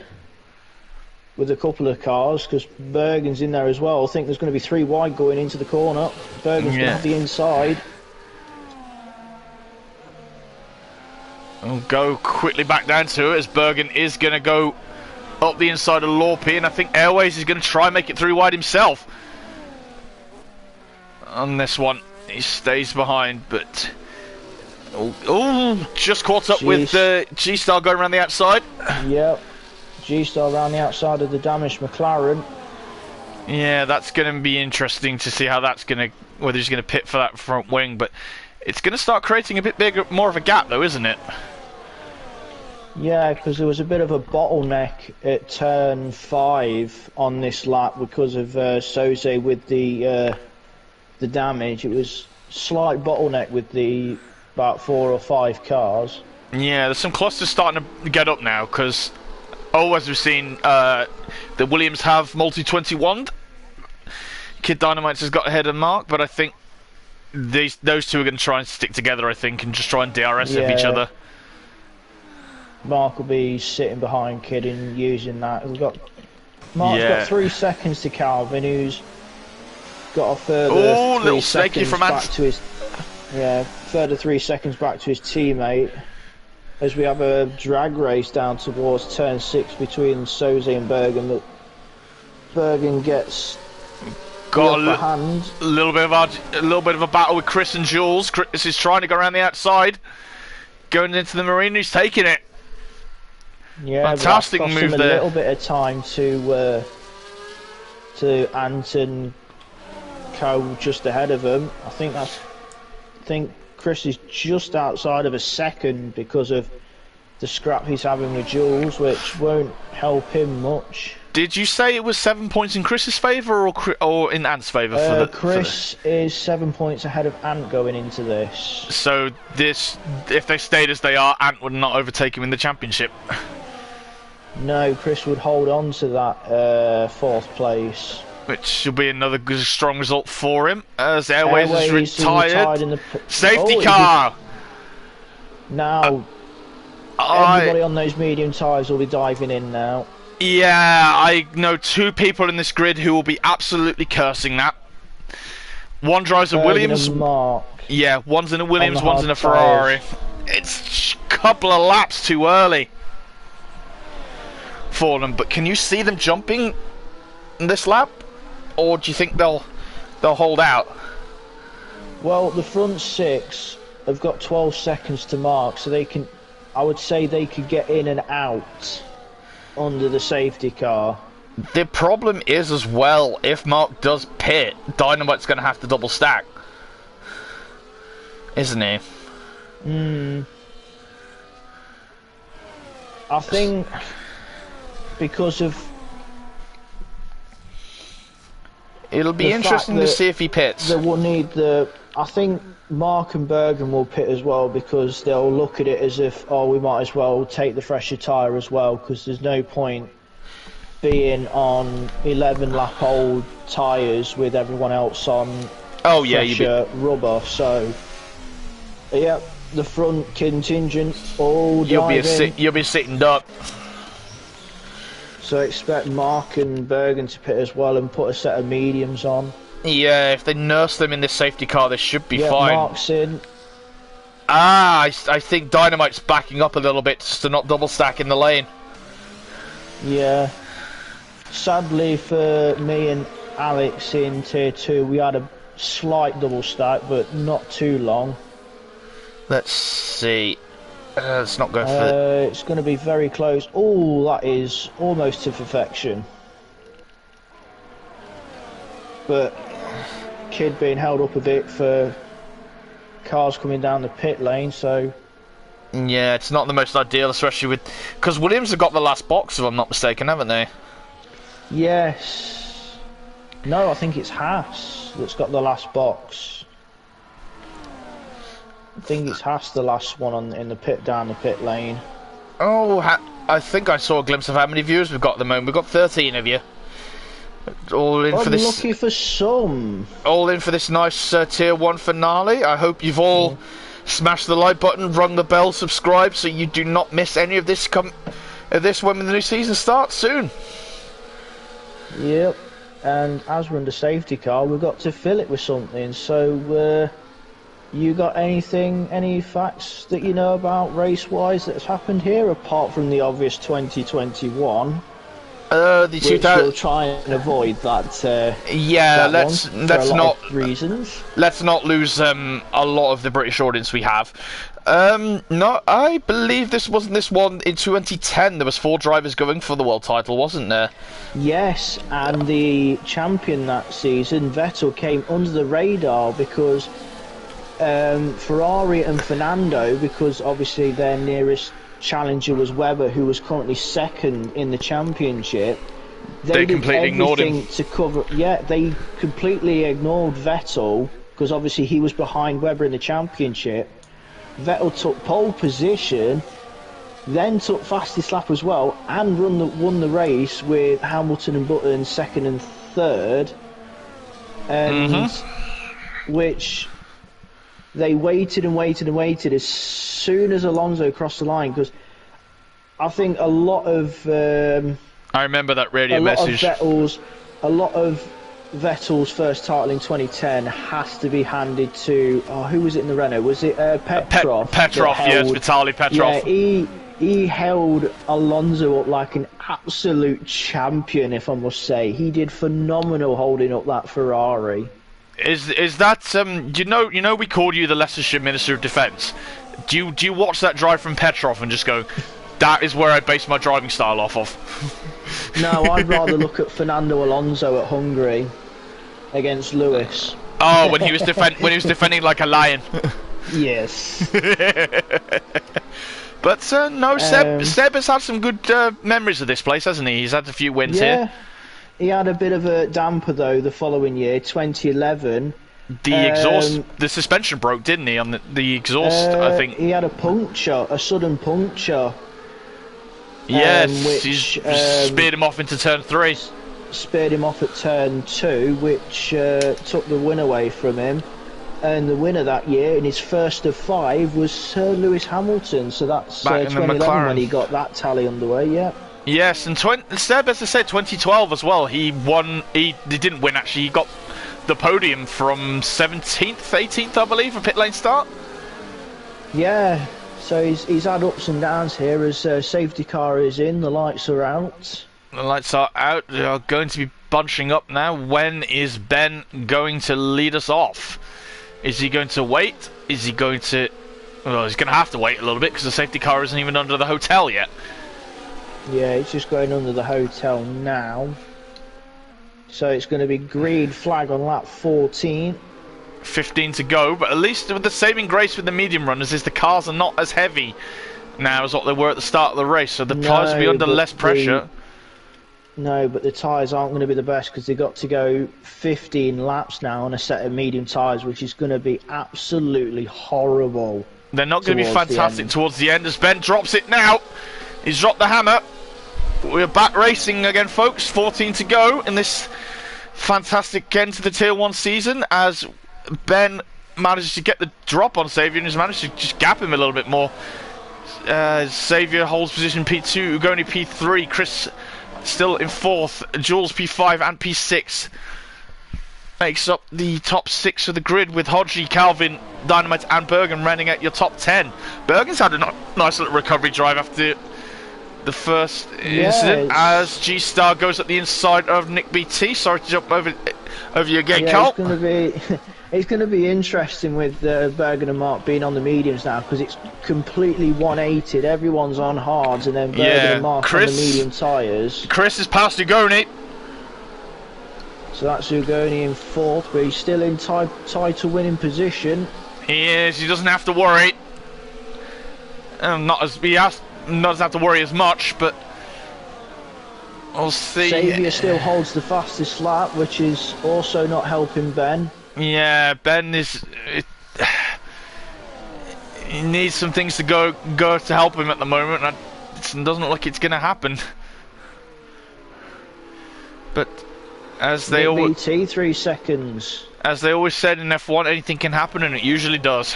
with a couple of cars because Bergen's in there as well. I think there's going to be 3 wide going into the corner. Bergen's going to have the inside. We'll go quickly back down to it as Bergen is going to go up the inside of Lorpe, and I think Airways is going to try and make it 3 wide himself. On this one, he stays behind, but... just caught up with G-Star going around the outside. Yep, G-Star around the outside of the damaged McLaren. Yeah, that's going to be interesting to see how that's going to, whether he's going to pit for that front wing, but it's going to start creating a bit bigger, more of a gap though, isn't it? Yeah, because there was a bit of a bottleneck at turn 5 on this lap because of Soze with the damage. It was slight bottleneck with the about 4 or 5 cars. Yeah, there's some clusters starting to get up now because, as we've seen, the Williams have multi-21. Kid Dynamites has got ahead of Mark, but I think those two are going to try and stick together, I think, and just try and DRS each other. Mark will be sitting behind Kid and using that. Mark's got 3 seconds to Calvin, who's got a further 3 seconds back to his further 3 seconds back to his teammate. As we have a drag race down towards turn 6 between Soze and Bergen, but Bergen gets got a little bit of a battle with Chris and Jules. Chris is trying to go around the outside, going into the marina. He's taking it. Yeah, fantastic move there. A little bit of time to Anton Co just ahead of him. I think Chris is just outside of a second because of the scrap he's having with Jules, which won't help him much. Did you say it was 7 points in Chris's favour or in Ant's favour? Chris is 7 points ahead of Ant going into this. So if they stayed as they are, Ant would not overtake him in the championship. No, Chris would hold on to that 4th place. Which will be another good, strong result for him, as Airways is retired. In the safety car! Now, everybody on those medium tyres will be diving in now. Yeah, I know 2 people in this grid who will be absolutely cursing that. One drives a Williams. Mark. Yeah, one's in a Williams, one's in a Ferrari. It's a couple of laps too early for them, but can you see them jumping in this lap? Or do you think they'll hold out? Well, the front 6 have got 12 seconds to mark, so I would say they could get in and out under the safety car. The problem is as well, if Mark does pit, Dynamite's going to have to double stack, isn't he? I think because of it'll be interesting to see if he pits. I think Mark and Bergen will pit as well, because they'll look at it as if, we might as well take the fresher tyre as well, because there's no point being on 11 lap old tyres with everyone else on fresher rubber. So the front contingent all you'll be sitting duck. So expect Mark and Bergen to pit as well and put a set of mediums on. Yeah, if they nurse them in this safety car, they should be fine. Mark's in. I think Dynamite's backing up a little bit just to not double stack in the lane. Yeah. Sadly for me and Alex in tier 2, we had a slight double stack, but not too long. Let's see. Let's not go for it's going to be very close. Oh, that is almost to perfection. But Kid being held up a bit for cars coming down the pit lane, so yeah, it's not the most ideal, especially with because Williams have got the last box, if I'm not mistaken, haven't they? Yes. No, I think it's Haas that's got the last box. I think it's Haas, the last one in the pit, down the pit lane. Oh, I think I saw a glimpse of how many viewers we've got at the moment. We've got 13 of you. All in for this. Lucky for some. All in for this nice tier 1 finale. I hope you've all smashed the like button, rung the bell, subscribed, so you do not miss any of this. When the new season starts soon. Yep. And as we're in the safety car, we've got to fill it with something. So, you got any facts that you know about race-wise that's happened here, apart from the obvious 2021? We'll try and avoid that. Yeah, let's not lose a lot of the British audience we have. No, I believe this one in 2010. There was 4 drivers going for the world title, wasn't there? Yes, and the champion that season, Vettel, came under the radar because Ferrari and Fernando, because obviously their nearest challenger was Webber, who was currently second in the championship. They completely ignored him to cover. Yeah, they completely ignored Vettel because obviously he was behind Webber in the championship. Vettel took pole position, then took fastest lap as well, and won the race with Hamilton and Button second and third. And which they waited and waited and waited as soon as Alonso crossed the line, because I think a lot of I remember that radio message. A lot of Vettel's first title in 2010 has to be handed to who was it in the Renault? Was it Petrov? Petrov, yes, Vitaly Petrov. Yeah, he held Alonso up like an absolute champion, if I must say. He did phenomenal holding up that Ferrari. Is that you know we called you the Leicestershire Minister of Defence? Do you watch that drive from Petrov and just go, that is where I base my driving style off of? No, I'd rather look at Fernando Alonso at Hungary against Lewis. Oh, when he was defending like a lion. Yes. But no, Seb has had some good memories of this place, hasn't he? He's had a few wins here. He had a bit of a damper though the following year, 2011. The exhaust, the suspension broke, didn't he? On the exhaust, I think he had a sudden puncture. Yes, which speared him off into turn 3. Speared him off at turn 2, which took the win away from him. And the winner that year, in his first of 5, was Sir Lewis Hamilton. So that's 2011 when he got that tally underway. Yeah. Yes, and Seb, as I said, 2012 as well. He won. He didn't win actually. He got the podium from 17th, 18th, I believe, a pit lane start. Yeah. So he's had ups and downs here as safety car is in, the lights are out. The lights are out. They are going to be bunching up now. When is Ben going to lead us off? Is he going to wait? Is he going to... Well, he's going to have to wait a little bit because the safety car isn't even under the hotel yet. Yeah, it's just going under the hotel now. So it's going to be green flag on lap 14. 15 to go, but at least with the saving grace with the medium runners is the cars are not as heavy now as what they were at the start of the race, so the tyres will be under less pressure. No, but the tyres aren't going to be the best because they've got to go 15 laps now on a set of medium tyres, which is going to be absolutely horrible. They're not going to be fantastic towards the end as Ben drops it now. He's dropped the hammer. We're back racing again, folks. 14 to go in this fantastic end to the Tier 1 season as Ben manages to get the drop on Xavier and has managed to just gap him a little bit more. Xavier holds position P2, Ugoni P3, Chris still in 4th, Jules P5 and P6. Makes up the top 6 of the grid with Hodgie, Calvin, Dynamite and Bergen running at your top 10. Bergen's had a nice little recovery drive after the first incident as G-Star goes up the inside of Nick BT. Sorry to jump over you again, Carl. It's going to be interesting with Bergen and Mark being on the mediums now because it's completely 180'd. Everyone's on hards and then Bergen and Mark on the medium tyres. Chris is past Ugoni. So that's Ugoni in 4th, but he's still in title winning position. He is. He doesn't have to worry. Doesn't have to worry as much, but we'll see. Xavier still holds the fastest lap, which is also not helping Ben. Yeah, Ben is. He needs some things to go to help him at the moment. And it doesn't look like it's going to happen. But as they always 3 seconds. As they always said in F1, anything can happen, and it usually does.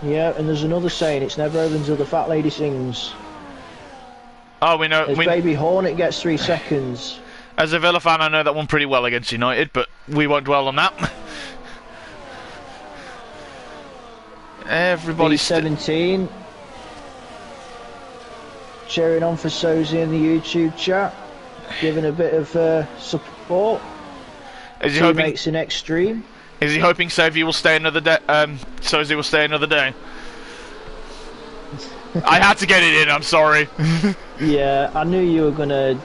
Yeah, and there's another saying: it's never over until the fat lady sings. Oh, we know. Baby Hornet gets 3 seconds. As a Villa fan, I know that one pretty well against United, but we won't dwell on that. Everybody's 17. Cheering on for Sozy in the YouTube chat, giving a bit of support. Is he hoping makes an X-treme? Is he hoping Sophie will stay another day? Sozy will stay another day. I had to get it in. I'm sorry. Yeah, I knew you were gonna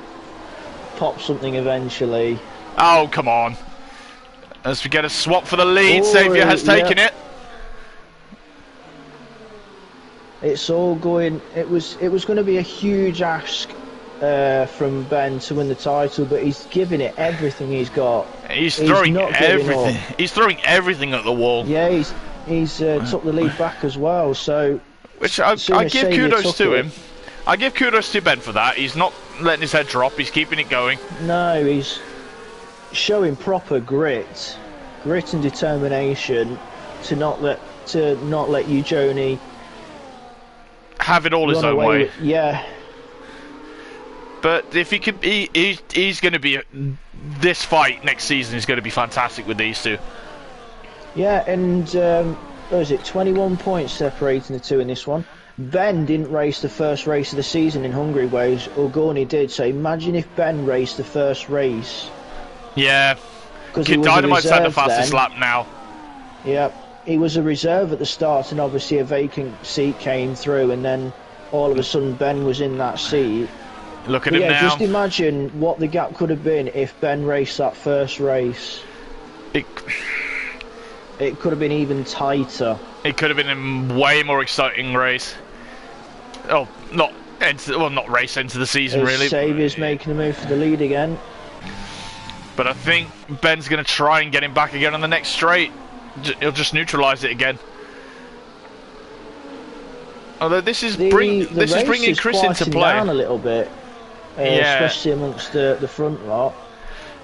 pop something eventually. Oh, come on. As we get a swap for the lead, Xavier has taken it. It's all going. It was going to be a huge ask from Ben to win the title, but he's giving it everything he's got. He's throwing not giving everything. up. He's throwing everything at the wall. Yeah, he's took the lead back as well. So, which I give kudos to him. I give kudos to Ben for that. He's not letting his head drop. He's keeping it going. No, he's showing proper grit and determination to not let you, Joni, have it all his own way. Yeah. But if he could, he's going to be this fight next season is going to be fantastic with these two. Yeah, and what is it? 21 points separating the two in this one. Ben didn't race the first race of the season in Hungary, whereas Ugorny did. So imagine if Ben raced the first race. Yeah. Kid Dynamite's had the fastest lap now. Yeah, he was a reserve at the start, and obviously a vacant seat came through, and then all of a sudden Ben was in that seat. Look at him now. Just imagine what the gap could have been if Ben raced that first race. It could have been even tighter. It could have been a way more exciting race. Oh, not race into the season, really. Saviour's making a move for the lead again. But I think Ben's going to try and get him back again on the next straight. He'll just neutralise it again. Although this is bringing Chris into play. Down a little bit, especially amongst the front lot.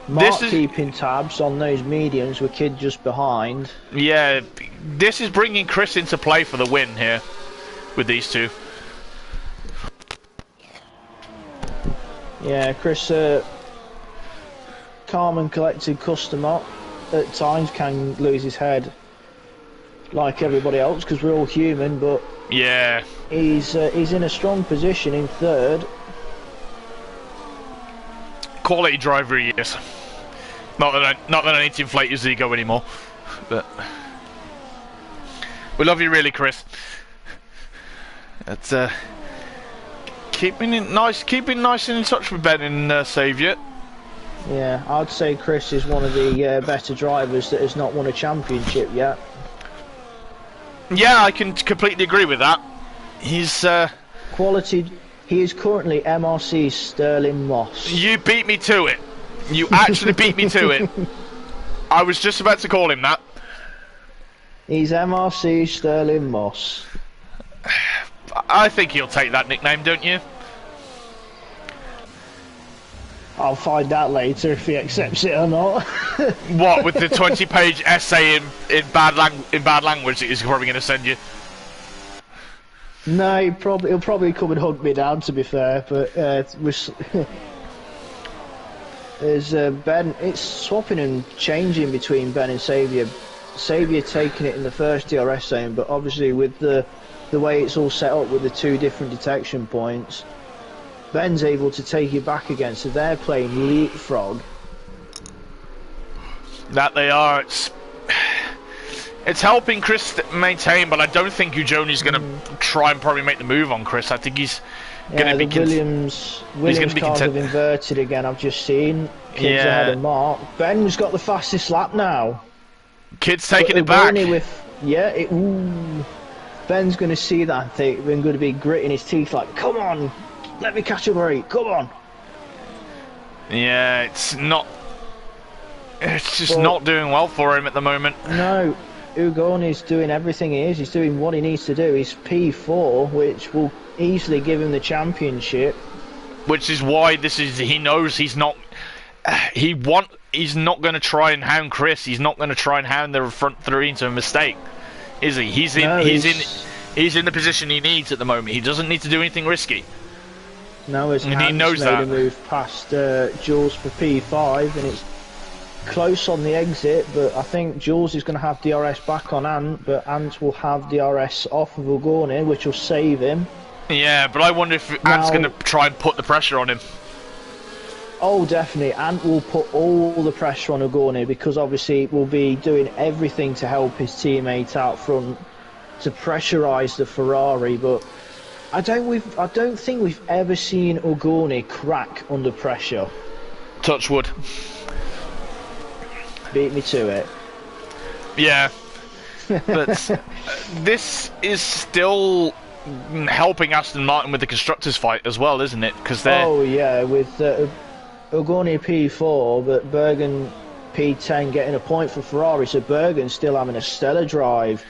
Mark keeping tabs on those mediums with Kid just behind. Yeah, this is bringing Chris into play for the win here with these two. Yeah, Chris, calm and collected customer, at times can lose his head like everybody else because we're all human, but yeah, he's in a strong position in third. Quality driver he is. Not that I need to inflate his ego anymore, but we love you really, Chris. It's keeping nice and in touch with Ben and Saviour. Yeah, I'd say Chris is one of the better drivers that has not won a championship yet. Yeah, I can completely agree with that. He's quality. He is currently MRC Sterling Moss. You beat me to it. You actually beat me to it. I was just about to call him that. He's MRC Sterling Moss. I think he'll take that nickname, don't you? I'll find out later if he accepts it or not. What, with the 20-page essay in bad language that he's probably going to send you? No, he'll probably come and hug me down, to be fair, but there's Ben, it's swapping and changing between Ben and Saviour. Saviour taking it in the first DRS zone, but obviously with the way it's all set up with the two different detection points, Ben's able to take it back again, so they're playing leapfrog. That they are. It's helping Chris maintain, but I don't think Ujoni's going to try and probably make the move on Chris. I think he's going to be Williams cars have inverted again. I've just seen Kids ahead of Mark. Ben's got the fastest lap now. Kid's taking it back. Ben's going to see that and think we're going to be gritting his teeth like, come on, let me catch a break, come on. Yeah, it's just not doing well for him at the moment. No. Ugorny is doing everything he is. He's doing what he needs to do. He's P4, which will easily give him the championship. Which is why he knows he's not. He's not going to try and hound Chris. He's not going to try and hound the front three into a mistake, is he? He's in the position he needs at the moment. He doesn't need to do anything risky. No, as Hans made a move past Jules for P5, and it's close on the exit, but I think Jules is going to have DRS back on Ant, but Ant will have DRS off of Ugorny, which will save him. Yeah, but I wonder if Ant's going to try and put the pressure on him. Oh, definitely. Ant will put all the pressure on Ugorny, because obviously will be doing everything to help his teammate out front to pressurise the Ferrari, but I don't think we've ever seen Ugorny crack under pressure. Touch wood. Beat me to it. Yeah, but this is still helping Aston Martin with the constructors fight as well, isn't it? Because they're Oh yeah, with Ogoni P4, but Bergen P10 getting a point for Ferrari, so Bergen's still having a stellar drive.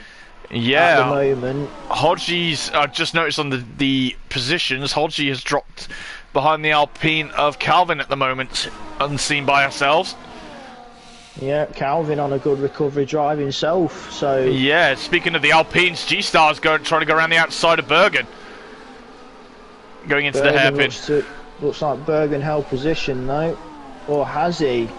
yeah. At the moment, Hodgie's, I just noticed on the positions, Hodgie has dropped behind the Alpine of Calvin at the moment, unseen by ourselves. yeah, Calvin on a good recovery drive himself. So Yeah, speaking of the Alpines, G-Star's trying to go around the outside of Bergen. Going into the hairpin. Looks like Bergen held position though, or has he?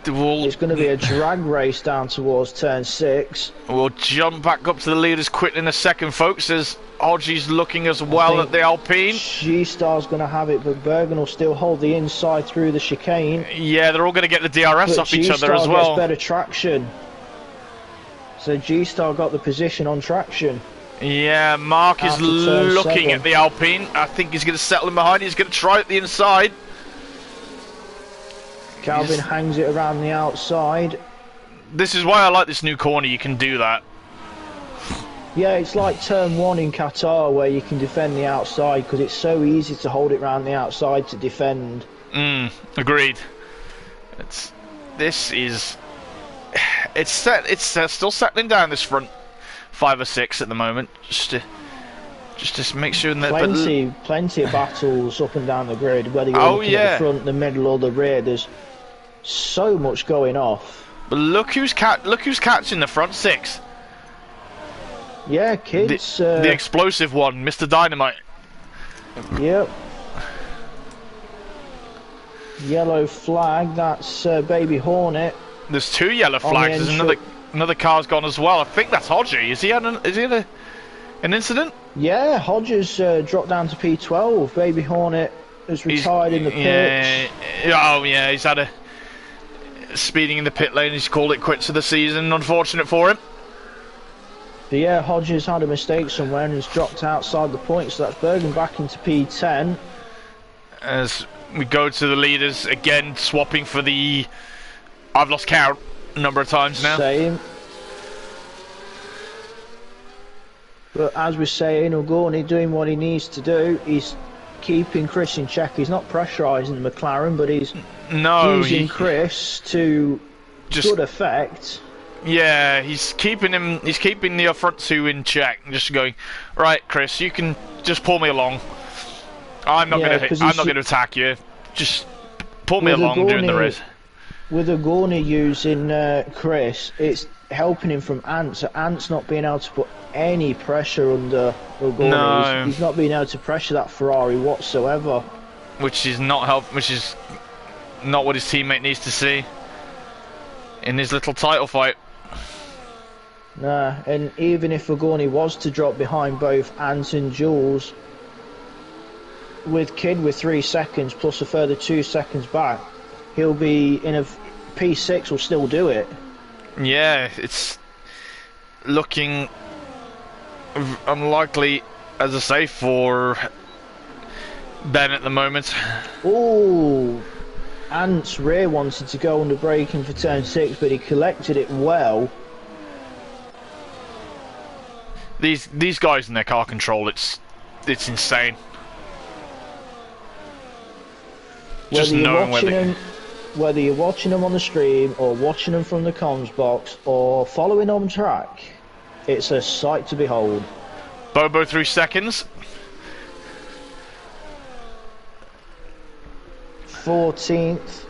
It's going to be a drag race down towards turn 6. We'll jump back up to the leaders quickly in a second, folks, as Hodgie's looking as well at the Alpine. G-Star's going to have it, but Bergen will still hold the inside through the chicane. Yeah, they're all going to get the DRS off each other as well. Gets better traction. So G-Star got the position on traction. Yeah, Mark is looking at the Alpine. I think he's going to settle him behind. He's going to try at the inside. Calvin hangs it around the outside. This is why I like this new corner. You can do that. Yeah, it's like turn 1 in Qatar where you can defend the outside because it's so easy to hold it around the outside to defend. Agreed. It's still settling down this front 5 or 6 at the moment. Just to make sure that plenty of battles up and down the grid, whether you're looking at the front, the middle, or the rear. There's so much going off. But look who's catching the front 6. Yeah, kids. The explosive one, Mr. Dynamite. Yep. Yellow flag. That's Baby Hornet. There's 2 yellow flags. There's another car's gone as well. I think that's Hodgie. Is he had an incident? Yeah, Hodges dropped down to P12. Baby Hornet has retired in the pits. Oh yeah, he's had a speeding in the pit lane. He's called it quits for the season. Unfortunate for him. But yeah, Hodges had a mistake somewhere and has dropped outside the points. So that's Bergen back into P10. As we go to the leaders again, swapping for the. I've lost count a number of times now. Same. But as we're saying, Ogoni doing what he needs to do. He's keeping Chris in check. He's not pressurising the McLaren, but he's using Chris to good effect. Yeah, he's keeping the front 2 in check, and just going, right, Chris, you can just pull me along. I'm not going to attack you. Just pull me along during the race. With Ogoni using Chris, it's helping him from Ant. So Ant's not being able to put any pressure under Ogoni. No. He's not being able to pressure that Ferrari whatsoever. Which is not what his teammate needs to see in his little title fight. Nah, and even if Ogoni was to drop behind both Ant and Jules, with Kidd with 3 seconds plus a further 2 seconds back, he'll be in a P6 will still do it. Yeah, it's looking unlikely, as I say, for Ben at the moment. Oh, Ant's rear wanted to go under braking for turn 6, but he collected it well. These guys in their car control, it's insane. Just knowing whether you're watching them on the stream or watching them from the comms box or following on track, it's a sight to behold. Bobo 3 seconds. 14th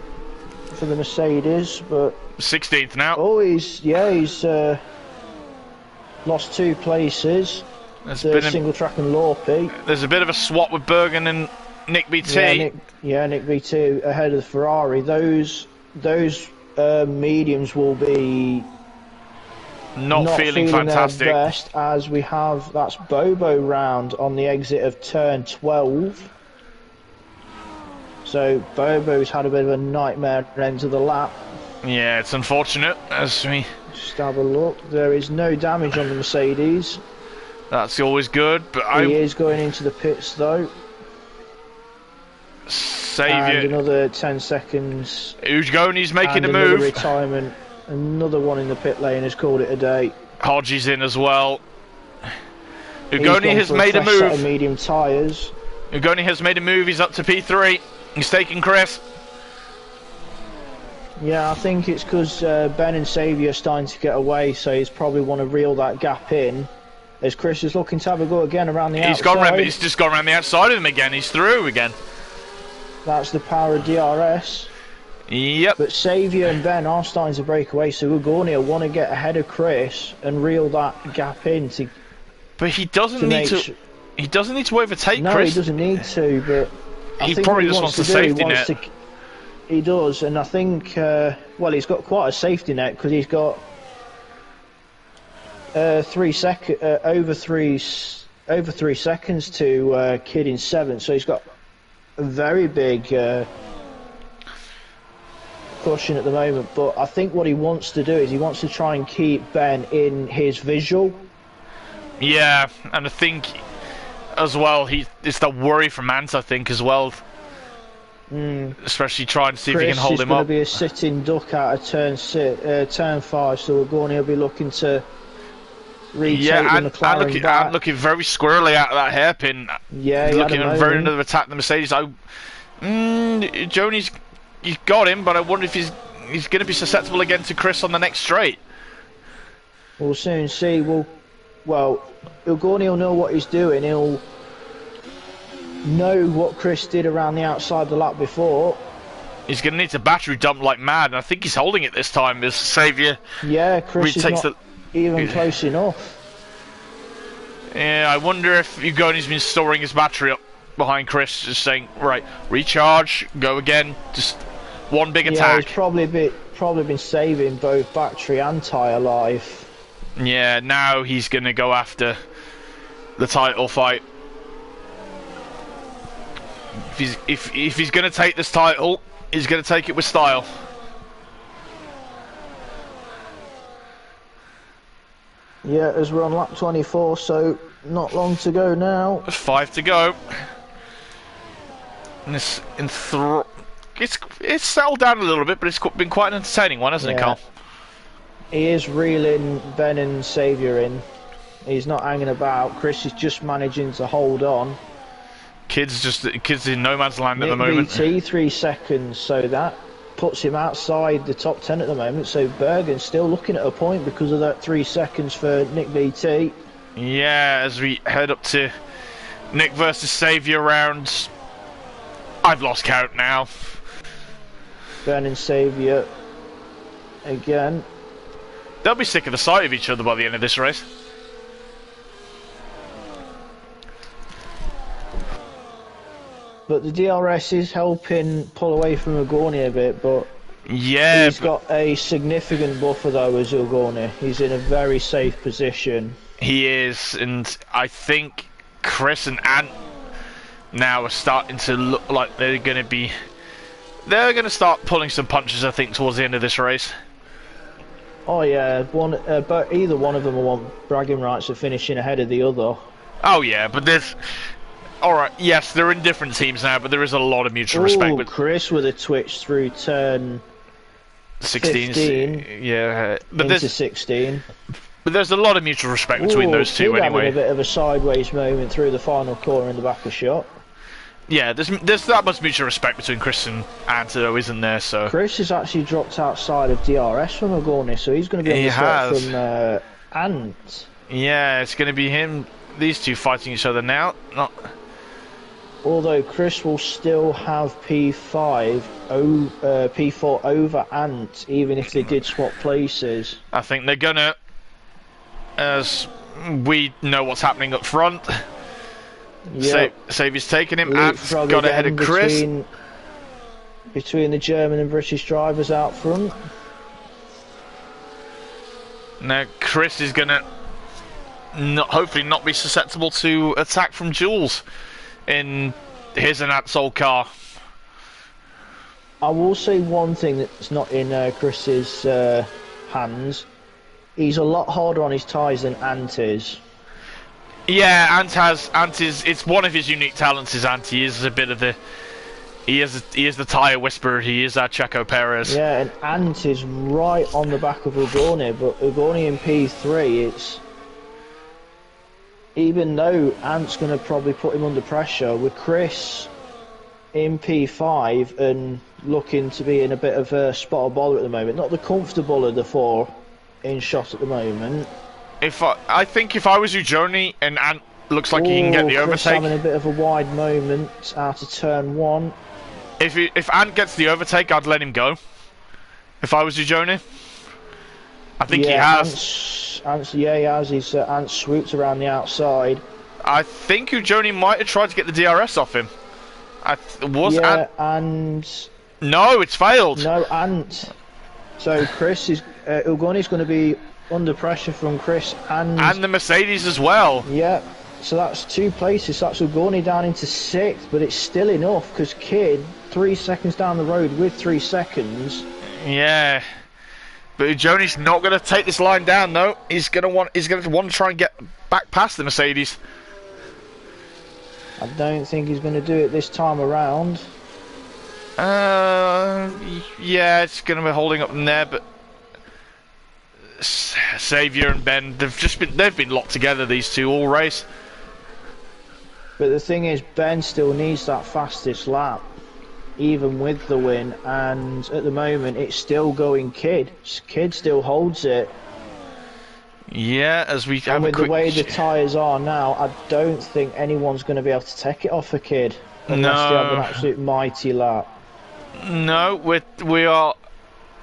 for the Mercedes, but 16th now. Oh, he's lost 2 places. There's been single track and Lorpy. There's a bit of a swap with Bergen and Nick BT. Nick BT ahead of the Ferrari. Those mediums will be not feeling fantastic. Their best, as we have that's Bobo round on the exit of turn 12. So Bobo's had a bit of a nightmare end of the lap. Yeah, it's unfortunate. As we just have a look, there is no damage on the Mercedes. That's always good, but he is going into the pits though. Save it. Another 10 seconds. Ujgoni's making a move. Retirement. Another one in the pit lane has called it a day. Hodgie's in as well. Ugoni has made a Set of move. medium tyres. Ugoni has made a move. He's up to P3. He's taking Chris. Yeah, I think it's because Ben and Saviour are starting to get away, so he's probably want to reel that gap in. As Chris is looking to have a go again around the outside. He's just gone around the outside of him again. He's through again. That's the power of DRS. Yep. But Saviour and Ben are starting to break away, so Ugoni will want to get ahead of Chris and reel that gap in to. But he doesn't need to. He doesn't need to overtake no, Chris. He doesn't need to. But I think probably just wants the safety net. He does, and I think well, he's got quite a safety net because he's got over 3 seconds to Kid in 7th, so he's got a very big cushion at the moment. But I think what he wants to do is he wants to try and keep Ben in his visual. Yeah, and I think as well it's the worry from Ant, I think, as well. Especially trying to see if he can hold him up. Chris is going to be a sitting duck out of turn 5, so Ugoni will be looking to retake the McLaren back. And looking very squirrely out of that hairpin. Yeah, looking very under the attack the Mercedes. Joni's he's got him, but I wonder if he's going to be susceptible again to Chris on the next straight. We'll soon see. Well, Ugoni will know what he's doing. He'll know what Chris did around the outside of the lap before. He's going to need to battery dump like mad, and I think he's holding it this time as Saviour. Yeah, Chris is not even close enough. Yeah, I wonder if Ugoni's been storing his battery up behind Chris, just saying, right, recharge, go again, just one big attack. Yeah, he's probably been saving both battery and tyre life. Yeah, now he's going to go after the title fight. If he's going to take this title, he's going to take it with style. Yeah, as we're on lap 24, so not long to go now. 5 to go. And it's settled down a little bit, but it's been quite an entertaining one, hasn't it, Carl? He is reeling Ben and Saviour in. He's not hanging about. Chris is just managing to hold on. Kid's in no man's land at the moment. BT 3 seconds, so that puts him outside the top 10 at the moment. So Bergen's still looking at a point because of that 3 seconds for Nick BT. Yeah, as we head up to Nick versus Saviour round. I've lost count now. Ben and Saviour again. They'll be sick of the sight of each other by the end of this race. But the DRS is helping pull away from Ugoni a bit, but yeah, he's got a significant buffer though as Ugoni. He's in a very safe position. He is, and I think Chris and Ant now are starting to look like they're going to start pulling some punches, I think, towards the end of this race. Oh yeah, but either one of them will want bragging rights of finishing ahead of the other. Oh yeah, but there's... Alright, yes, they're in different teams now, but there is a lot of mutual respect. But Chris with a twitch through turn 16. Yeah, but into 16. But there's a lot of mutual respect between those two anyway. Having a bit of a sideways moment through the final corner in the back of shot. Yeah, there's that much mutual respect between Chris and Ant, though, isn't there? So Chris has actually dropped outside of DRS from Ugoni, so he's going to be on the start from Ant. Yeah, it's going to be these two fighting each other now. Although Chris will still have P4 over Ant, even if they did swap places. I think they're gonna, as we know what's happening up front. Yep. Saviour's taking him. Ant's got ahead of Chris. Between the German and British drivers out front. Now Chris is gonna hopefully not be susceptible to attack from Jules in his and Ant's old car. I will say one thing that's not in Chris's hands. He's a lot harder on his tyres than Ant is. Yeah, Ant is. It's one of his unique talents. Is Ant? He is a bit of the. He is the tyre whisperer. He is our Checo Perez. Yeah, and Ant is right on the back of Ugoni, but Ugoni in P3, even though Ant's going to probably put him under pressure, with Chris in P5 and looking to be in a bit of a spot of bother at the moment, not the comfortable of the four in shot at the moment. I think if I was Ujoni and Ant looks like he can get the Chris overtake. having a bit of a wide moment out of turn 1. If Ant gets the overtake, I'd let him go. If I was Ujoni, I think he has. He has. Ant swooped around the outside. I think Ujoni might have tried to get the DRS off him. And no, it's failed. No, Ant. So Chris is Ugoni's going to be under pressure from Chris and the Mercedes as well. Yeah. So that's 2 places. So that's Ugoni down into 6th, but it's still enough because Kid 3 seconds down the road with 3 seconds. Yeah. But Ujoni's not going to take this line down, though. He's going to want to try and get back past the Mercedes. I don't think he's going to do it this time around. Yeah, it's going to be holding up in there, but Xavier and Ben, they've been locked together, these two all race. But the thing is, Ben still needs that fastest lap, even with the win, and at the moment it's still going Kid. Kid still holds it. Yeah, as we have and with the way the tyres are now, I don't think anyone's going to be able to take it off a Kid unless they have an absolute mighty lap. No, we are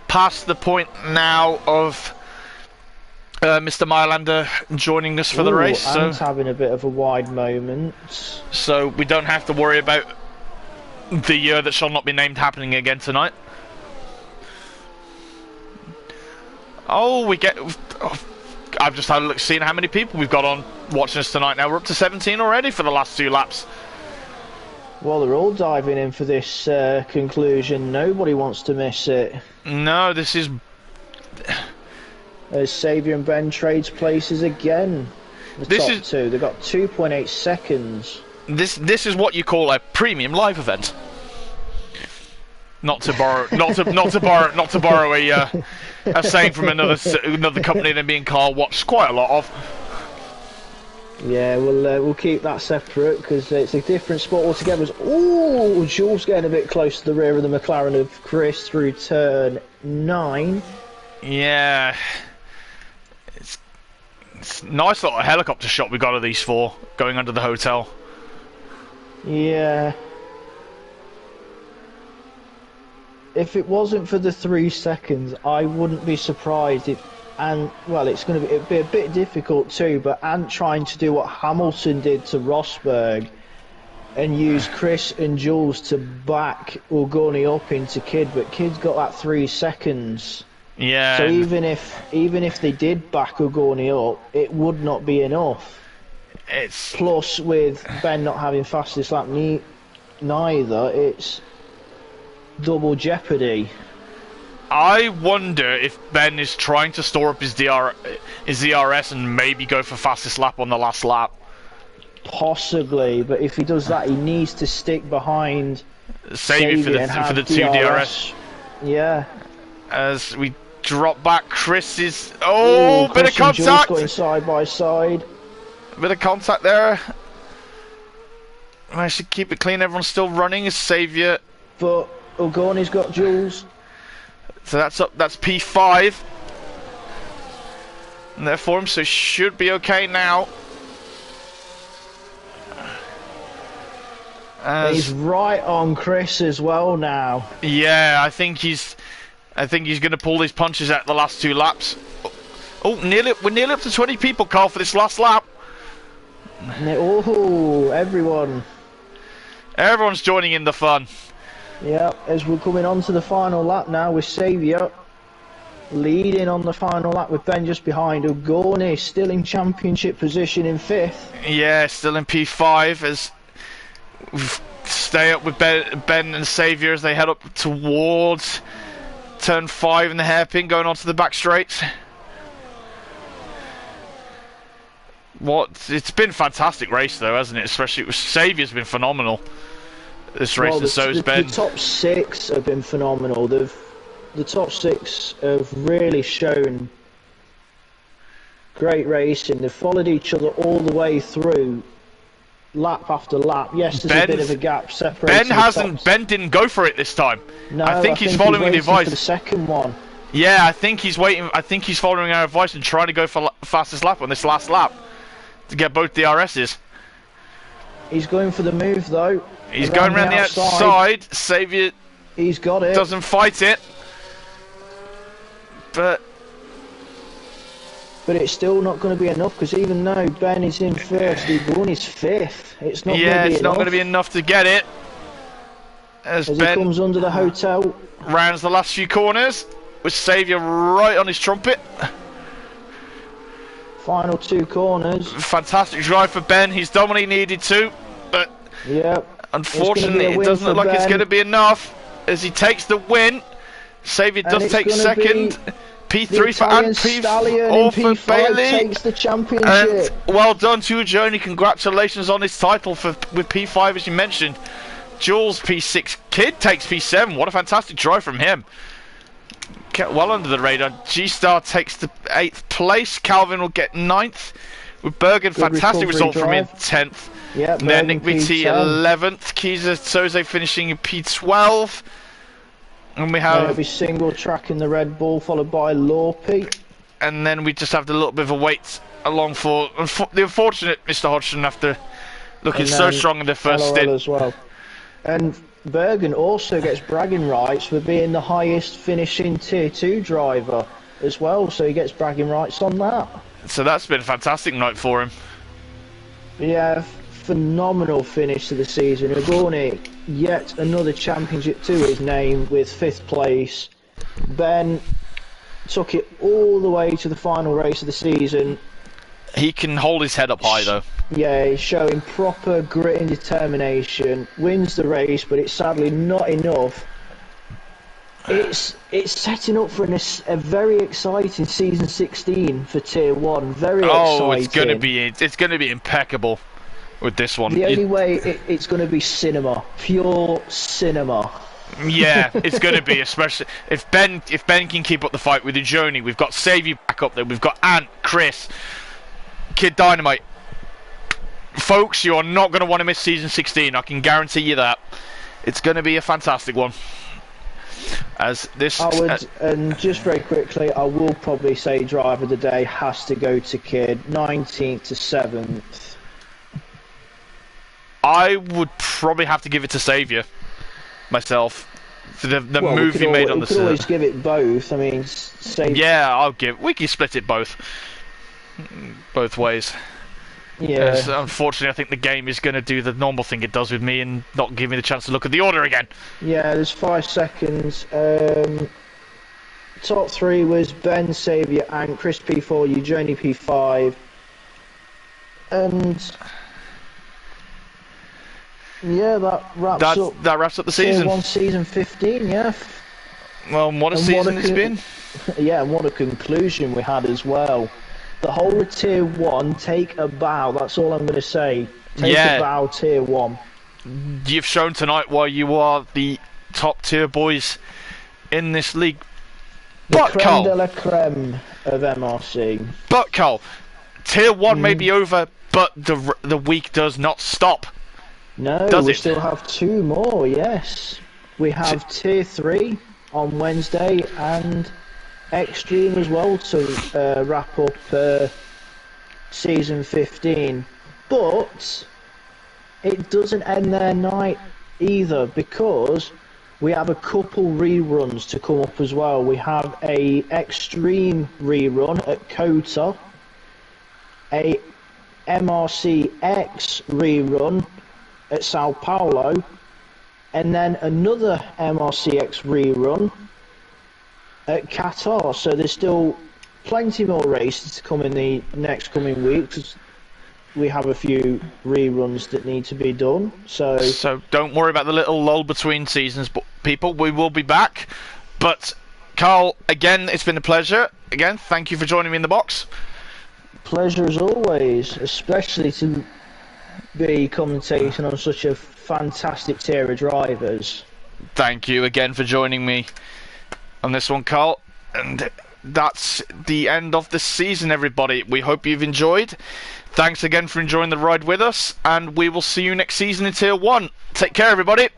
past the point now of Mr. Mailander joining us for the race. And having a bit of a wide moment. So we don't have to worry about the year that shall not be named happening again tonight. Oh, I've just had a look, seeing how many people we've got on watching us tonight now. We're up to 17 already for the last 2 laps. Well, they're all diving in for this conclusion. Nobody wants to miss it. No, this is... As Xavier and Ben trades places again. The top 2. They've got 2.8 seconds. This is what you call a premium live event. Not to borrow a saying from another company that me and Carl watched quite a lot of. Yeah, we'll keep that separate because it's a different sport altogether. Oh, Jules getting a bit close to the rear of the McLaren of Chris through turn 9. Yeah, it's a nice little helicopter shot we got of these 4 going under the hotel. Yeah. If it wasn't for the 3 seconds, I wouldn't be surprised if, it'd be a bit difficult too, but Ant trying to do what Hamilton did to Rosberg and use Chris and Jules to back Ugoni up into Kid, but Kid's got that 3 seconds. Yeah. So even if they did back Ugoni up, it would not be enough. Plus, with Ben not having fastest lap neither, it's double jeopardy. I wonder if Ben is trying to store up his DRS and maybe go for fastest lap on the last lap. Possibly, but if he does that, he needs to stick behind Xavier for the 2 DRS. Yeah. As we drop back, Chris is... Oh, bit of contact! Going side by side. Bit of contact there. I should keep it clean. Everyone's still running as Xavier. But Ugoni's got Jules. So that's P5. And there for him, so should be okay now. He's right on Chris as well now. Yeah, I think he's going to pull his punches at the last 2 laps. Oh, we're nearly up to 20 people, Carl, for this last lap. Oh, everyone's joining in the fun. Yeah, as we're coming on to the final lap now with Xavier leading on the final lap with Ben just behind. Ugoni still in championship position in 5th. Yeah, still in P5 as we stay up with Ben and Xavier as they head up towards turn 5 in the hairpin, going onto the back straights. It's been a fantastic race though, hasn't it? Especially Xavier's been phenomenal this race, and so has Ben. The top 6 have been phenomenal. The top 6 have really shown Great racing. They followed each other all the way through, lap after lap. Yes, there's a bit of a gap separating. Ben didn't go for it this time. No, I think he's following the advice for the second one. Yeah, I think he's waiting. I think he's following our advice and trying to go for fastest lap on this last lap to get both DRSs. He's going for the move though. He's going around the outside. Xavier. He's got it. Doesn't fight it. But it's still not going to be enough, because even though Ben is in first, Ugon is fifth. It's not. Yeah, it's not going to be enough to get it. As Ben he comes under the hotel, rounds the last few corners with Xavier right on his trumpet. Final 2 corners. Fantastic drive for Ben. He's done what he needed to, but unfortunately, it doesn't look like it's going to be enough. As he takes the win, Xavier does take second. P3 for Ant, P4 for Bailey. Takes the championship. And well done to Journey. Congratulations on his title with P5, as you mentioned. Jules P6, Kid takes P7. What a fantastic drive from him. Kept well under the radar. G-Star takes the 8th place. Calvin will get 9th. With Bergen, fantastic result from him, 10th. Yep, and then Nick VT 11th. Kiza Soze finishing in P12. And we have every single track in the Red Bull, followed by Lorpy. And then we just have a little bit of a wait along for the unfortunate Mr. Hodgson after looking so strong in the first stint as well. And Bergen also gets bragging rights for being the highest finishing Tier 2 driver as well, so he gets bragging rights on that. So that's been a fantastic night for him. Yeah, phenomenal finish to the season. Ugoni, yet another championship to his name with 5th place. Ben took it all the way to the final race of the season. He can hold his head up high though. Yeah, he's showing proper grit and determination. Wins the race, but it's sadly not enough. It's setting up for a very exciting season 16 for Tier 1. Very exciting. It's gonna be impeccable with this one. The only way it's going to be cinema, pure cinema. Yeah, it's going to be, especially if Ben can keep up the fight with the Journey. We've got Savvy back up there. We've got Ant, Chris, Kid Dynamite. Folks, you are not going to want to miss season 16. I can guarantee you that. It's going to be a fantastic one. As this, and just very quickly, I will probably say driver of the day has to go to Kid, 19th to 7th. I would probably have to give it to Xavier myself for the move he made on the set. We could always give it both. I mean, Xavier. Yeah, we can split it both ways. Yeah. Unfortunately, I think the game is going to do the normal thing it does with me and not give me the chance to look at the order again. Yeah, there's 5 seconds. Top 3 was Ben, Xavier, and Chris P4, Eugenie P5, and. Yeah, that wraps up the season. Tier 1 season 15, yeah. Well, what a season it's been. Yeah, and what a conclusion we had as well. The whole of Tier 1, take a bow, that's all I'm going to say. Take a bow, Tier 1. You've shown tonight why you are the top tier boys in this league. The creme de la creme of MRC. But Cole, Tier 1 may be over, but the week does not stop. No, we still have 2 more, yes. We have Tier 3 on Wednesday and X-treme as well to wrap up Season 15. But it doesn't end their night either, because we have a couple reruns to come up as well. We have a X-treme rerun at Kota, a MRC-X rerun at Sao Paulo, and then another MRC-X rerun at Qatar. So there's still plenty more races to come in the next coming weeks. We have a few reruns that need to be done. So don't worry about the little lull between seasons, but people, we will be back. But Carl, again, it's been a pleasure. Again, thank you for joining me in the box. Pleasure as always, especially to be commentating on such a fantastic tier of drivers. Thank you again for joining me on this one, Carl. And that's the end of the season, everybody. We hope you've enjoyed. Thanks again for enjoying the ride with us, and we will see you next season in Tier 1. Take care, everybody.